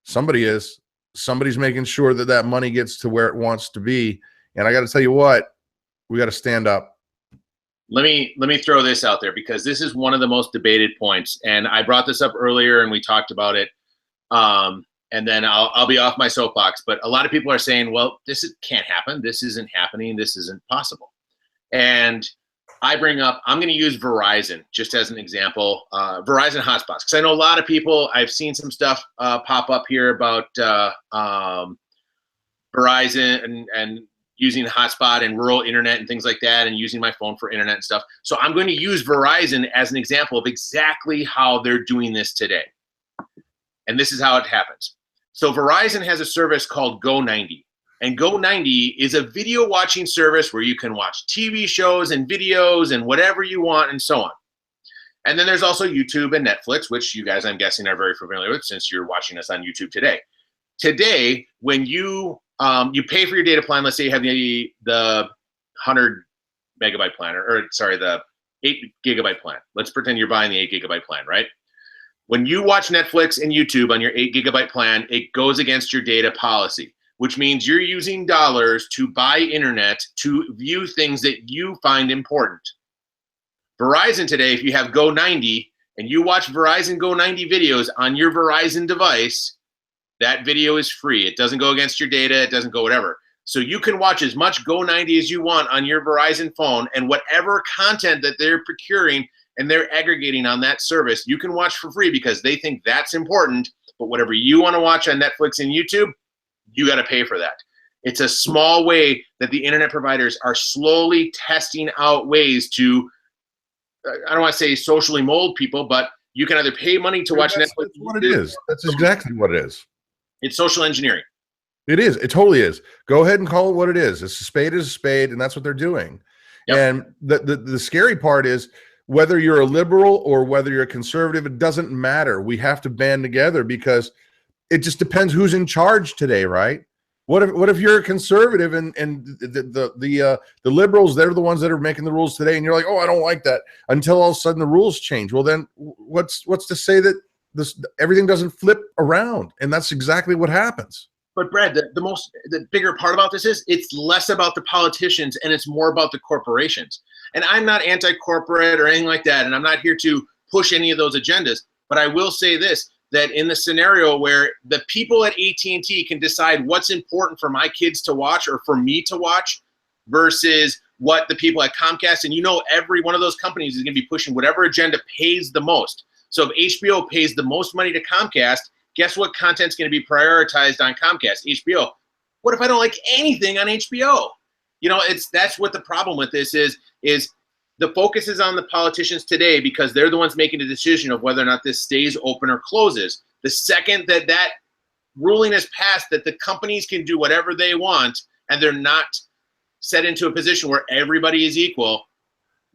Somebody is. Somebody's making sure that that money gets to where it wants to be. And I got to tell you what, we got to stand up. Let me throw this out there, because this is one of the most debated points, and I brought this up earlier and we talked about it. And then I'll be off my soapbox, but a lot of people are saying, well, can't happen. This isn't happening. This isn't possible. And I bring up, I'm going to use Verizon just as an example, Verizon hotspots, because I know a lot of people, I've seen some stuff pop up here about Verizon and using hotspot and rural internet and things like that, and using my phone for internet and stuff. So I'm going to use Verizon as an example of exactly how they're doing this today. And this is how it happens. So Verizon has a service called Go90. And Go90 is a video watching service where you can watch TV shows and videos and whatever you want and so on. And then there's also YouTube and Netflix, which you guys, I'm guessing, are very familiar with since you're watching us on YouTube today. Today, when you pay for your data plan, let's say you have the 100 megabyte plan, or sorry, the 8 gigabyte plan. Let's pretend you're buying the 8 gigabyte plan, right? When you watch Netflix and YouTube on your 8 gigabyte plan, it goes against your data policy, which means you're using dollars to buy internet to view things that you find important. Verizon today, if you have Go90 and you watch Verizon Go90 videos on your Verizon device, that video is free. It doesn't go against your data. It doesn't go whatever. So you can watch as much Go90 as you want on your Verizon phone, and whatever content that they're procuring and they're aggregating on that service, you can watch for free because they think that's important. But whatever you want to watch on Netflix and YouTube, you got to pay for that. It's a small way that the internet providers are slowly testing out ways to, I don't want to say socially mold people, but you can either pay money to watch Netflix. That's what it is. That's exactly what it is. It's social engineering. It is. It totally is. Go ahead and call it what it is. A spade is a spade, and that's what they're doing. Yep. And the scary part is, whether you're a liberal or whether you're a conservative, it doesn't matter. We have to band together because it just depends who's in charge today, right? What if you're a conservative and the liberals, they're the ones that are making the rules today, and you're like, oh, I don't like that, until all of a sudden the rules change. Well, then what's to say that everything doesn't flip around? And that's exactly what happens. But Brad, the bigger part about this is it's less about the politicians and it's more about the corporations. And I'm not anti-corporate or anything like that, and I'm not here to push any of those agendas. But I will say this, that in the scenario where the people at AT&T can decide what's important for my kids to watch or for me to watch versus what the people at Comcast, and every one of those companies is going to be pushing whatever agenda pays the most. So if HBO pays the most money to Comcast, guess what content's going to be prioritized on Comcast? HBO. What if I don't like anything on HBO? That's what the problem with this is the focus is on the politicians today because they're the ones making the decision of whether or not this stays open or closes. The second that ruling is passed, that the companies can do whatever they want and they're not set into a position where everybody is equal,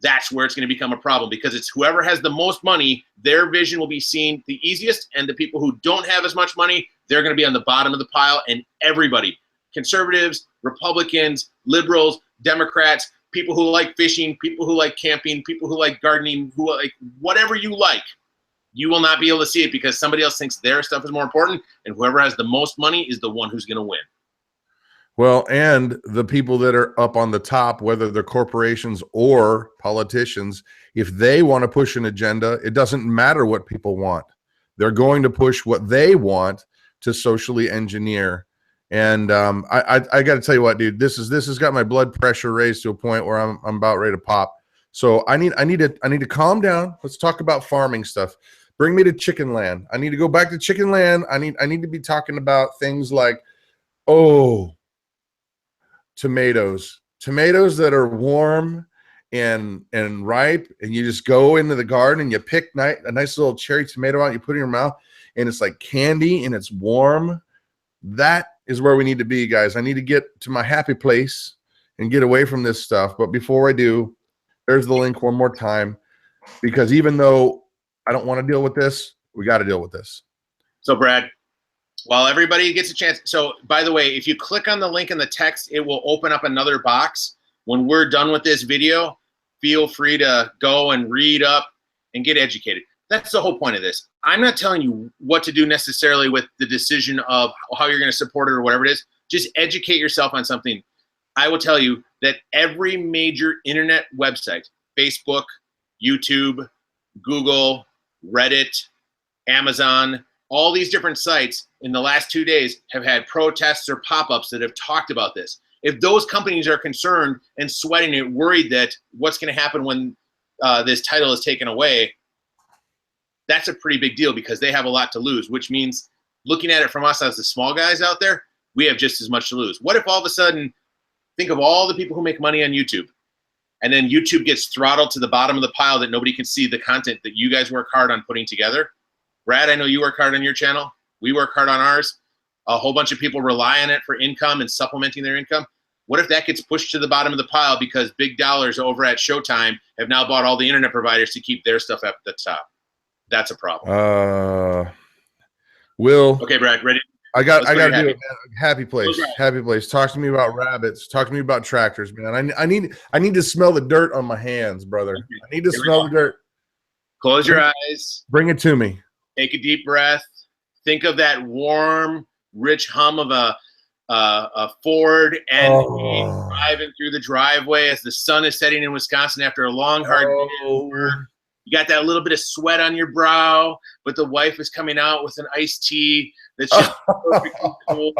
that's where it's going to become a problem, because it's whoever has the most money, their vision will be seen the easiest, and the people who don't have as much money, they're going to be on the bottom of the pile. And everybody, conservatives, Republicans, liberals, Democrats, people who like fishing, people who like camping, people who like gardening, who like whatever you like, you will not be able to see it because somebody else thinks their stuff is more important, and whoever has the most money is the one who's going to win. Well, and the people that are up on the top, whether they're corporations or politicians, if they want to push an agenda, it doesn't matter what people want. They're going to push what they want to socially engineer. And I got to tell you what, dude, this has got my blood pressure raised to a point where I'm about ready to pop. So I need to calm down. Let's talk about farming stuff. Bring me to chicken land. I need to go back to chicken land. I need to be talking about things like, tomatoes that are warm and ripe, and you just go into the garden and you pick a nice little cherry tomato out, you put it in your mouth, and it's like candy and it's warm. That is where we need to be, guys. I need to get to my happy place and get away from this stuff. But before I do, there's the link one more time, because even though I don't want to deal with this, we got to deal with this. So Brad, while everybody gets a chance, so by the way, if you click on the link in the text, it will open up another box. When we're done with this video, feel free to go and read up and get educated. That's the whole point of this. I'm not telling you what to do necessarily with the decision of how you're going to support it or whatever it is. Just educate yourself on something. I will tell you that every major internet website, Facebook, YouTube, Google, Reddit, Amazon, all these different sites in the last 2 days have had protests or pop-ups that have talked about this. If those companies are concerned and sweating it, worried that what's going to happen when this title is taken away, that's a pretty big deal, because they have a lot to lose, which means looking at it from us as the small guys out there, we have just as much to lose. What if all of a sudden, think of all the people who make money on YouTube, and then YouTube gets throttled to the bottom of the pile that nobody can see the content that you guys work hard on putting together? Brad, I know you work hard on your channel. We work hard on ours. A whole bunch of people rely on it for income and supplementing their income. What if that gets pushed to the bottom of the pile because big dollars over at Showtime have now bought all the internet providers to keep their stuff at the top? That's a problem. Will. Okay, Brad, ready? I got to do it, man. Happy place. Happy place. Talk to me about rabbits. Talk to me about tractors, man. I need to smell the dirt on my hands, brother. I need to smell the dirt. Close your eyes. Bring it to me. Take a deep breath. Think of that warm, rich hum of a Ford and driving through the driveway as the sun is setting in Wisconsin after a long, hard day of work. You got that little bit of sweat on your brow, but the wife is coming out with an iced tea that's just perfectly cool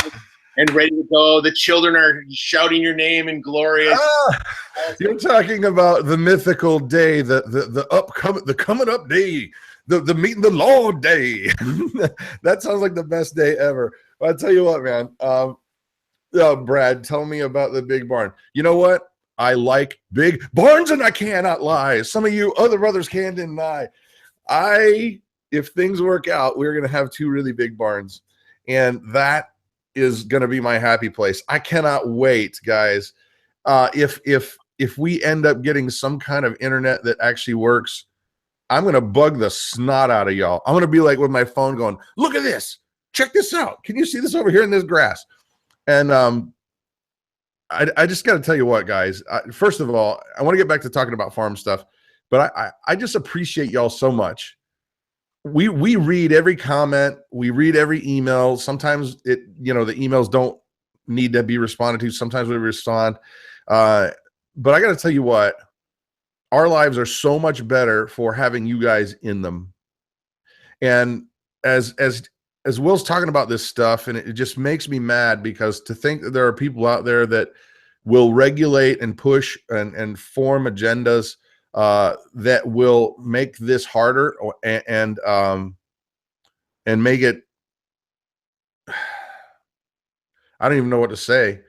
and ready to go. The children are shouting your name in glorious. You're talking about the mythical day, the coming up day, the meeting the Lord day. That sounds like the best day ever. I'll tell you what, man. Brad, tell me about the big barn. You know what? I like big barns, and I cannot lie. Some of you other brothers can't deny. If things work out, we're going to have 2 really big barns, and that is going to be my happy place. I cannot wait, guys. If we end up getting some kind of internet that actually works, I'm going to bug the snot out of y'all. I'm going to be like with my phone going, look at this. Check this out. Can you see this over here in this grass? And I just got to tell you what, guys. First of all, I want to get back to talking about farm stuff, but I just appreciate y'all so much. We read every comment. We read every email. Sometimes the emails don't need to be responded to. Sometimes we respond. But I got to tell you what, our lives are so much better for having you guys in them. And as Will's talking about this stuff, and it just makes me mad, because to think that there are people out there that will regulate and push and form agendas that will make this harder and make it, I don't even know what to say.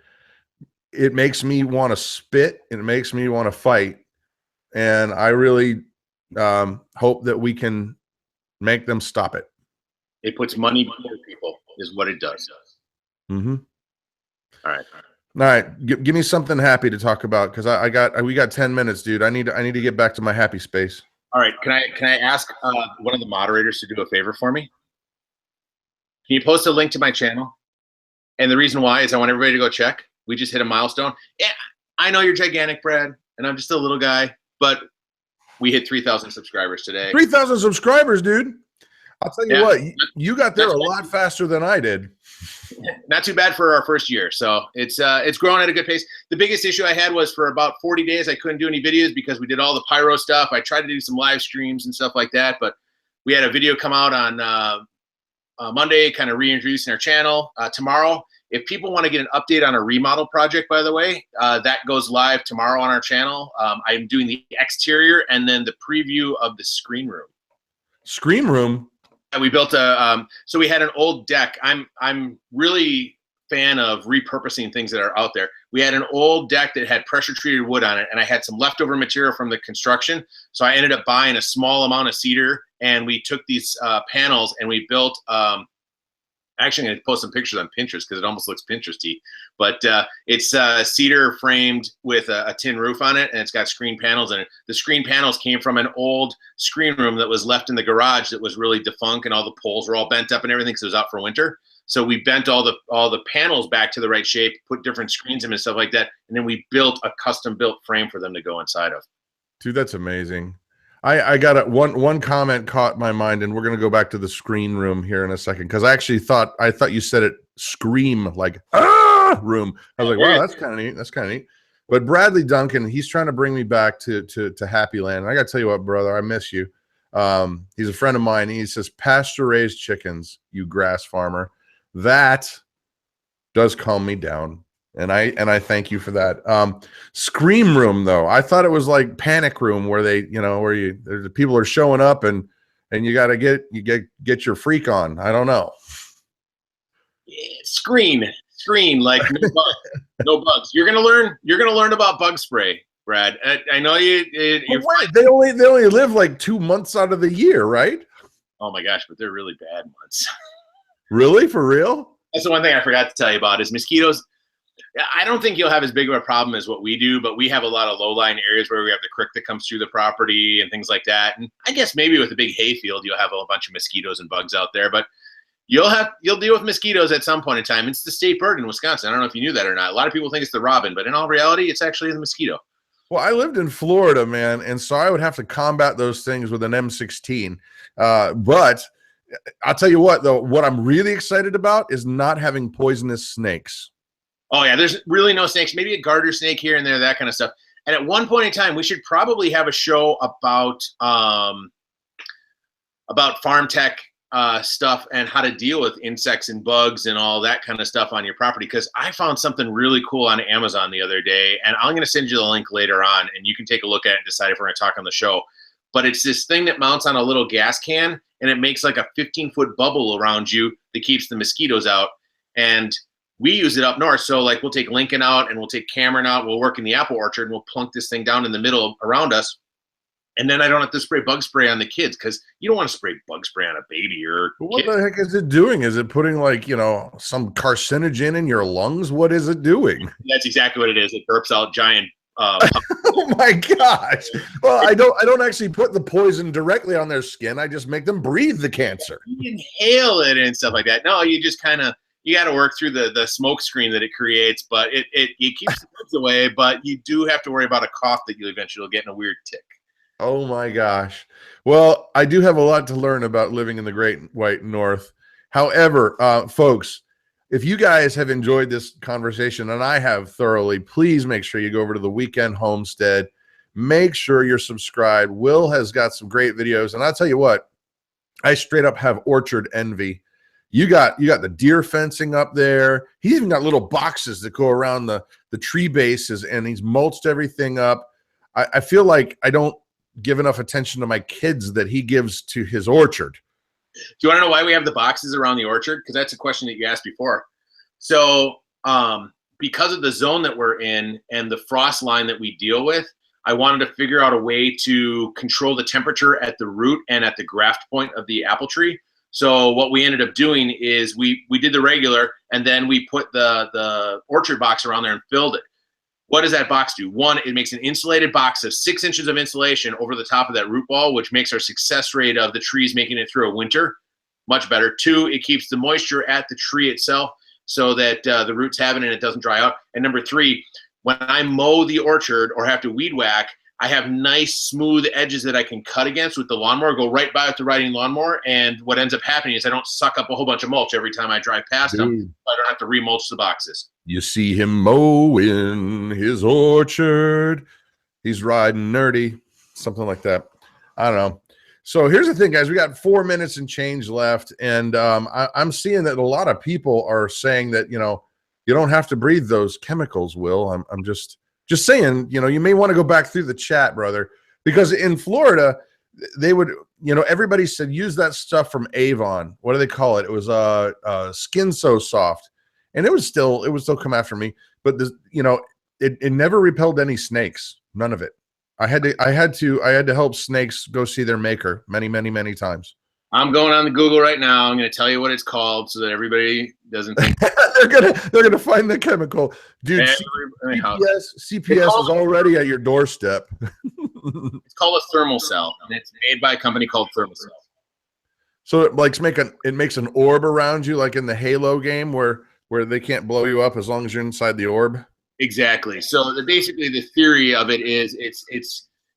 It makes me want to spit. It makes me want to fight. And I really hope that we can make them stop it. It puts money before people is what it does. Mm-hmm. All right. All right. Give me something happy to talk about, because we got 10 minutes, dude. I need to get back to my happy space. All right. Can I ask one of the moderators to do a favor for me? Can you post a link to my channel? And the reason why is I want everybody to go check. We just hit a milestone. Yeah, I know you're gigantic, Brad, and I'm just a little guy, but we hit 3,000 subscribers today. 3,000 subscribers, dude. I'll tell you what, you got there a lot faster than I did. Not too bad for our first year. So it's growing at a good pace. The biggest issue I had was for about 40 days, I couldn't do any videos because we did all the pyro stuff. I tried to do some live streams and stuff like that, but we had a video come out on Monday, kind of reintroducing our channel. Tomorrow, if people want to get an update on a remodel project, by the way, that goes live tomorrow on our channel. I'm doing the exterior and then the preview of the screen room. Screen room? We built a, so we had an old deck. I'm really fan of repurposing things that are out there. We had an old deck that had pressure treated wood on it, and I had some leftover material from the construction. So I ended up buying a small amount of cedar, and we took these panels and we built, actually, I'm going to post some pictures on Pinterest because it almost looks Pinteresty. But it's cedar framed with a tin roof on it, and it's got screen panels in it. The screen panels came from an old screen room that was left in the garage that was really defunct, and all the poles were all bent up and everything because it was out for winter. So we bent all the panels back to the right shape, put different screens in them and stuff like that, and then we built a custom built frame for them to go inside of. Dude, that's amazing. I got one comment caught my mind, and we're gonna go back to the screen room here in a second because I thought you said it scream like room. I was like, wow, that's kind of neat. That's kind of neat. But Bradley Duncan, he's trying to bring me back to Happy Land. And I got to tell you what, brother, I miss you. He's a friend of mine. He says, pasture raised chickens, you grass farmer. That does calm me down. And I thank you for that. Scream room though, I thought it was like panic room where they, where the people are showing up and you got to get your freak on. I don't know. Yeah, screen like no bugs. You're gonna learn about bug spray, Brad. I know you're they only live like 2 months out of the year, right? Oh my gosh, but they're really bad months. Really, for real? That's the one thing I forgot to tell you about is mosquitoes. I don't think you'll have as big of a problem as what we do, but we have a lot of low-lying areas where we have the creek that comes through the property and things like that. And I guess maybe with a big hay field, you'll have a bunch of mosquitoes and bugs out there, but you'll deal with mosquitoes at some point in time. It's the state bird in Wisconsin. I don't know if you knew that or not. A lot of people think it's the robin, but in all reality, it's actually the mosquito. Well, I lived in Florida, man, and so I would have to combat those things with an M16. But I'll tell you what, though, what I'm really excited about is not having poisonous snakes. Oh, yeah, there's really no snakes. Maybe a garter snake here and there, that kind of stuff. And at one point in time, we should probably have a show about farm tech stuff and how to deal with insects and bugs and all that kind of stuff on your property. Because I found something really cool on Amazon the other day, and I'm going to send you the link later on, and you can take a look at it and decide if we're going to talk on the show. But it's this thing that mounts on a little gas can, and it makes like a 15-foot bubble around you that keeps the mosquitoes out. And we use it up north. So like we'll take Lincoln out and we'll take Cameron out. We'll work in the apple orchard and we'll plunk this thing down in the middle around us. And then I don't have to spray bug spray on the kids because you don't want to spray bug spray on a baby or what the heck is it doing? Is it putting like, some carcinogen in your lungs? What is it doing? That's exactly what it is. It burps out giant. Oh my gosh. Well, I don't actually put the poison directly on their skin. I just make them breathe the cancer. You inhale it and stuff like that. No, you just you got to work through the smoke screen that it creates, but it keeps the bugs away, but you do have to worry about a cough that you eventually will get in a weird tick. Oh my gosh. Well, I do have a lot to learn about living in the Great White North. However, folks, if you guys have enjoyed this conversation, and I have thoroughly, please make sure you go over to the Weekend Homestead. Make sure you're subscribed. Will has got some great videos, and I'll tell you what, I straight up have orchard envy. You got the deer fencing up there. He's even got little boxes that go around the tree bases, and he's mulched everything up. I feel like I don't give enough attention to my kids that he gives to his orchard. Do you want to know why we have the boxes around the orchard? Because that's a question that you asked before. So because of the zone that we're in and the frost line that we deal with, I wanted to figure out a way to control the temperature at the root and at the graft point of the apple tree. So what we ended up doing is we did the regular, and then we put the orchard box around there and filled it. What does that box do? One, it makes an insulated box of 6 inches of insulation over the top of that root ball, which makes our success rate of the trees making it through a winter much better. Two, it keeps the moisture at the tree itself so that the roots have it and it doesn't dry out. And number three, when I mow the orchard or have to weed whack, I have nice smooth edges that I can cut against with the lawnmower, go right by with the riding lawnmower. And what ends up happening is I don't suck up a whole bunch of mulch every time I drive past them. I don't have to remulch the boxes. You see him mowing his orchard. He's riding nerdy, something like that. I don't know. So here's the thing, guys. We got 4 minutes and change left. And I'm seeing that a lot of people are saying that, you don't have to breathe those chemicals, Will. I'm just saying, you may want to go back through the chat, brother, because in Florida, they would, everybody said, use that stuff from Avon. What do they call it? It was Skin So Soft. and it would still come after me. But this, you know, it never repelled any snakes. None of it. I had to help snakes go see their maker many times. I'm going on the Google right now. I'm going to tell you what it's called so that everybody doesn't think they're gonna find the chemical, dude. CPS is already at your doorstep. It's called a thermal cell, and it's made by a company called Thermocell. So it makes an orb around you, like in the Halo game, where they can't blow you up as long as you're inside the orb. Exactly. So basically, the theory of it is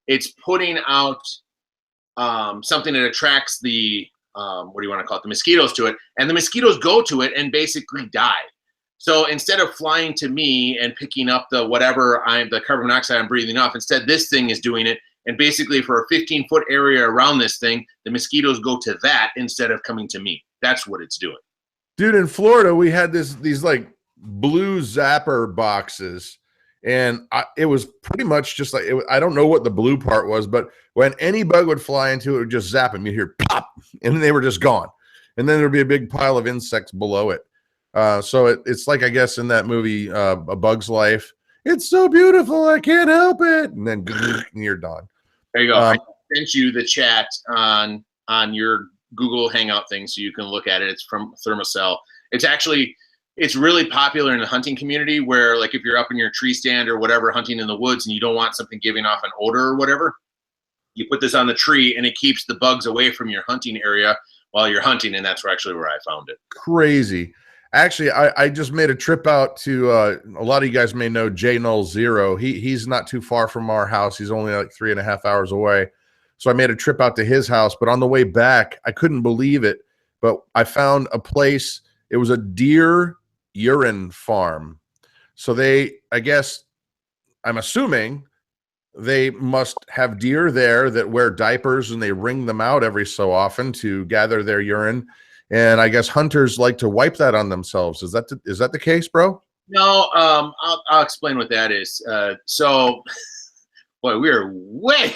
it's putting out something that attracts the what do you want to call it? The mosquitoes to it, and the mosquitoes go to it and basically die. So instead of flying to me and picking up the carbon monoxide I'm breathing off, instead this thing is doing it. And basically for a 15-foot area around this thing, the mosquitoes go to that instead of coming to me. That's what it's doing. Dude, in Florida, we had these like blue zapper boxes, and it was pretty much just like, I don't know what the blue part was, but when any bug would fly into it, would just zap them. You'd hear pop, and they were just gone. And then there'd be a big pile of insects below it. So it's like, I guess, in that movie, A Bug's Life, it's so beautiful, I can't help it. And then and you're done. There you go. I sent you the chat on your Google Hangout thing so you can look at it. It's from Thermocell. It's really popular in the hunting community where, like, if you're up in your tree stand or whatever hunting in the woods and you don't want something giving off an odor or whatever, you put this on the tree and it keeps the bugs away from your hunting area while you're hunting, and that's where I found it. Crazy. Actually, I just made a trip out to a lot of you guys may know J Null Zero. He's not too far from our house. He's only like 3.5 hours away. So I made a trip out to his house, but on the way back, I couldn't believe it. But I found a place. It was a deer urine farm. So I'm assuming they must have deer there that wear diapers, and they wring them out every so often to gather their urine. And I guess hunters like to wipe that on themselves. Is that the case, bro? No, I'll explain what that is. So, boy, we are way.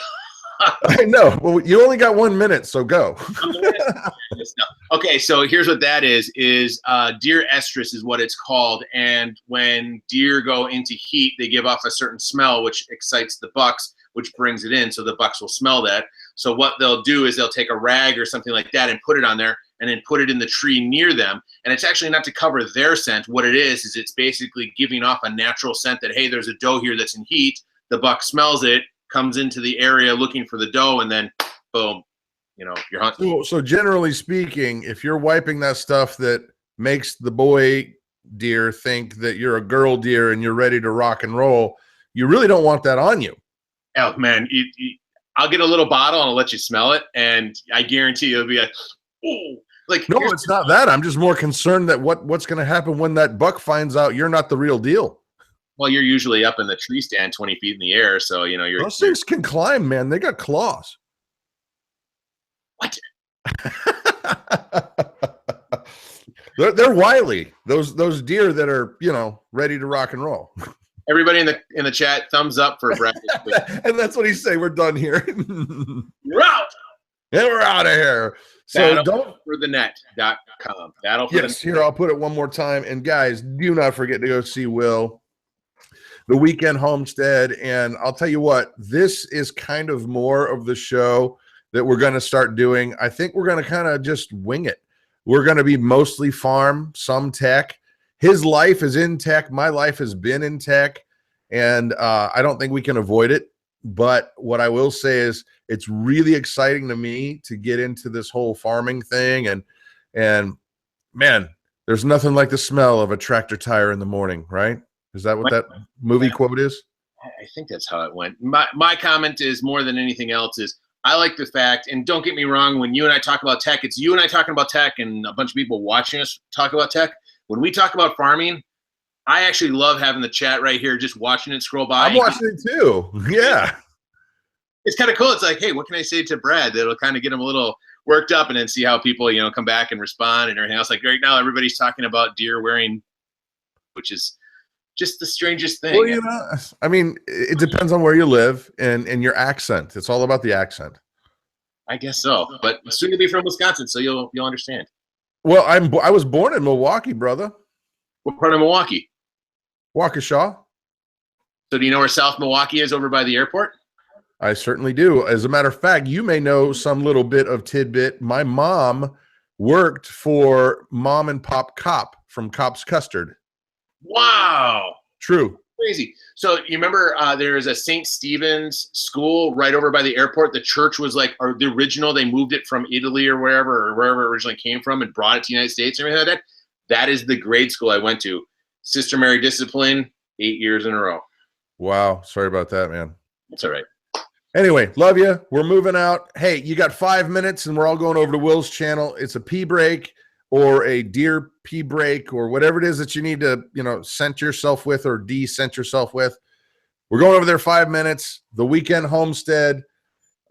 I know. Well, you only got 1 minute, so go. Okay, so here's what that is deer estrus is what it's called. And when deer go into heat, they give off a certain smell, which excites the bucks, which brings it in. So the bucks will smell that. So what they'll do is they'll take a rag or something like that and put it on there, and then put it in the tree near them. And it's actually not to cover their scent. What it is it's basically giving off a natural scent that, hey, there's a doe here that's in heat. The buck smells it, comes into the area looking for the doe, and then boom, you're hunting. So generally speaking, if you're wiping that stuff that makes the boy deer think that you're a girl deer and you're ready to rock and roll, you really don't want that on you. Oh man, I'll get a little bottle and I'll let you smell it, and I guarantee you'll be like, oh. Like, no, it's not that. I'm just more concerned that what's going to happen when that buck finds out you're not the real deal. Well, you're usually up in the tree stand 20 feet in the air, so those things can climb, man. They got claws. What? They're wily. Those deer that are ready to rock and roll. Everybody in the chat, thumbs up for Brad. And that's what he's saying. We're done here. We're out. And we're out of here. So battleforthenet.com. Here, I'll put it one more time. And guys, do not forget to go see Will, the Weekend Homestead. And I'll tell you what, this is kind of more of the show that we're going to start doing. I think we're going to kind of just wing it. We're going to be mostly farm, some tech. His life is in tech. My life has been in tech. And I don't think we can avoid it. But what I will say is it's really exciting to me to get into this whole farming thing. And man, there's nothing like the smell of a tractor tire in the morning, right? Is that what that movie quote is? I think that's how it went. My comment is, more than anything else, is I like the fact, and don't get me wrong, when you and I talk about tech, it's you and I talking about tech and a bunch of people watching us talk about tech. When we talk about farming, I actually love having the chat right here, just watching it scroll by. I'm watching it too. Yeah. It's kind of cool. It's like, hey, what can I say to Brad that'll kind of get him a little worked up, and then see how people, come back and respond and everything else. Like right now, everybody's talking about deer wearing, which is just the strangest thing. Well, I mean, it depends on where you live and your accent. It's all about the accent. I guess so, but soon to be from Wisconsin, so you'll understand. Well, I was born in Milwaukee, brother. What part of Milwaukee? Waukesha. So do you know where South Milwaukee is over by the airport? I certainly do. As a matter of fact, you may know some little bit of tidbit. My mom worked for Mom and Pop Cop from Cop's Custard. Wow. True. Crazy. So you remember there's a St. Stephen's school right over by the airport. The church was like, or the original, they moved it from Italy or wherever it originally came from and brought it to the United States and everything like that. That is the grade school I went to. Sister Mary Discipline, 8 years in a row. Wow. Sorry about that, man. That's all right. Anyway, love you. We're moving out. Hey, you got 5 minutes and we're all going over to Will's channel. It's a pee break or a deer pee break or whatever it is that you need to, scent yourself with or de-scent yourself with. We're going over there 5 minutes. The weekend homestead.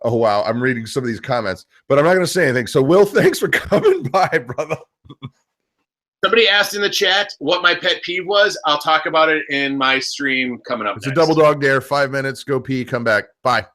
Oh, wow. I'm reading some of these comments, but I'm not going to say anything. So, Will, thanks for coming by, brother. Somebody asked in the chat what my pet peeve was. I'll talk about it in my stream coming up. It's next. A double dog dare. 5 minutes. Go pee. Come back. Bye.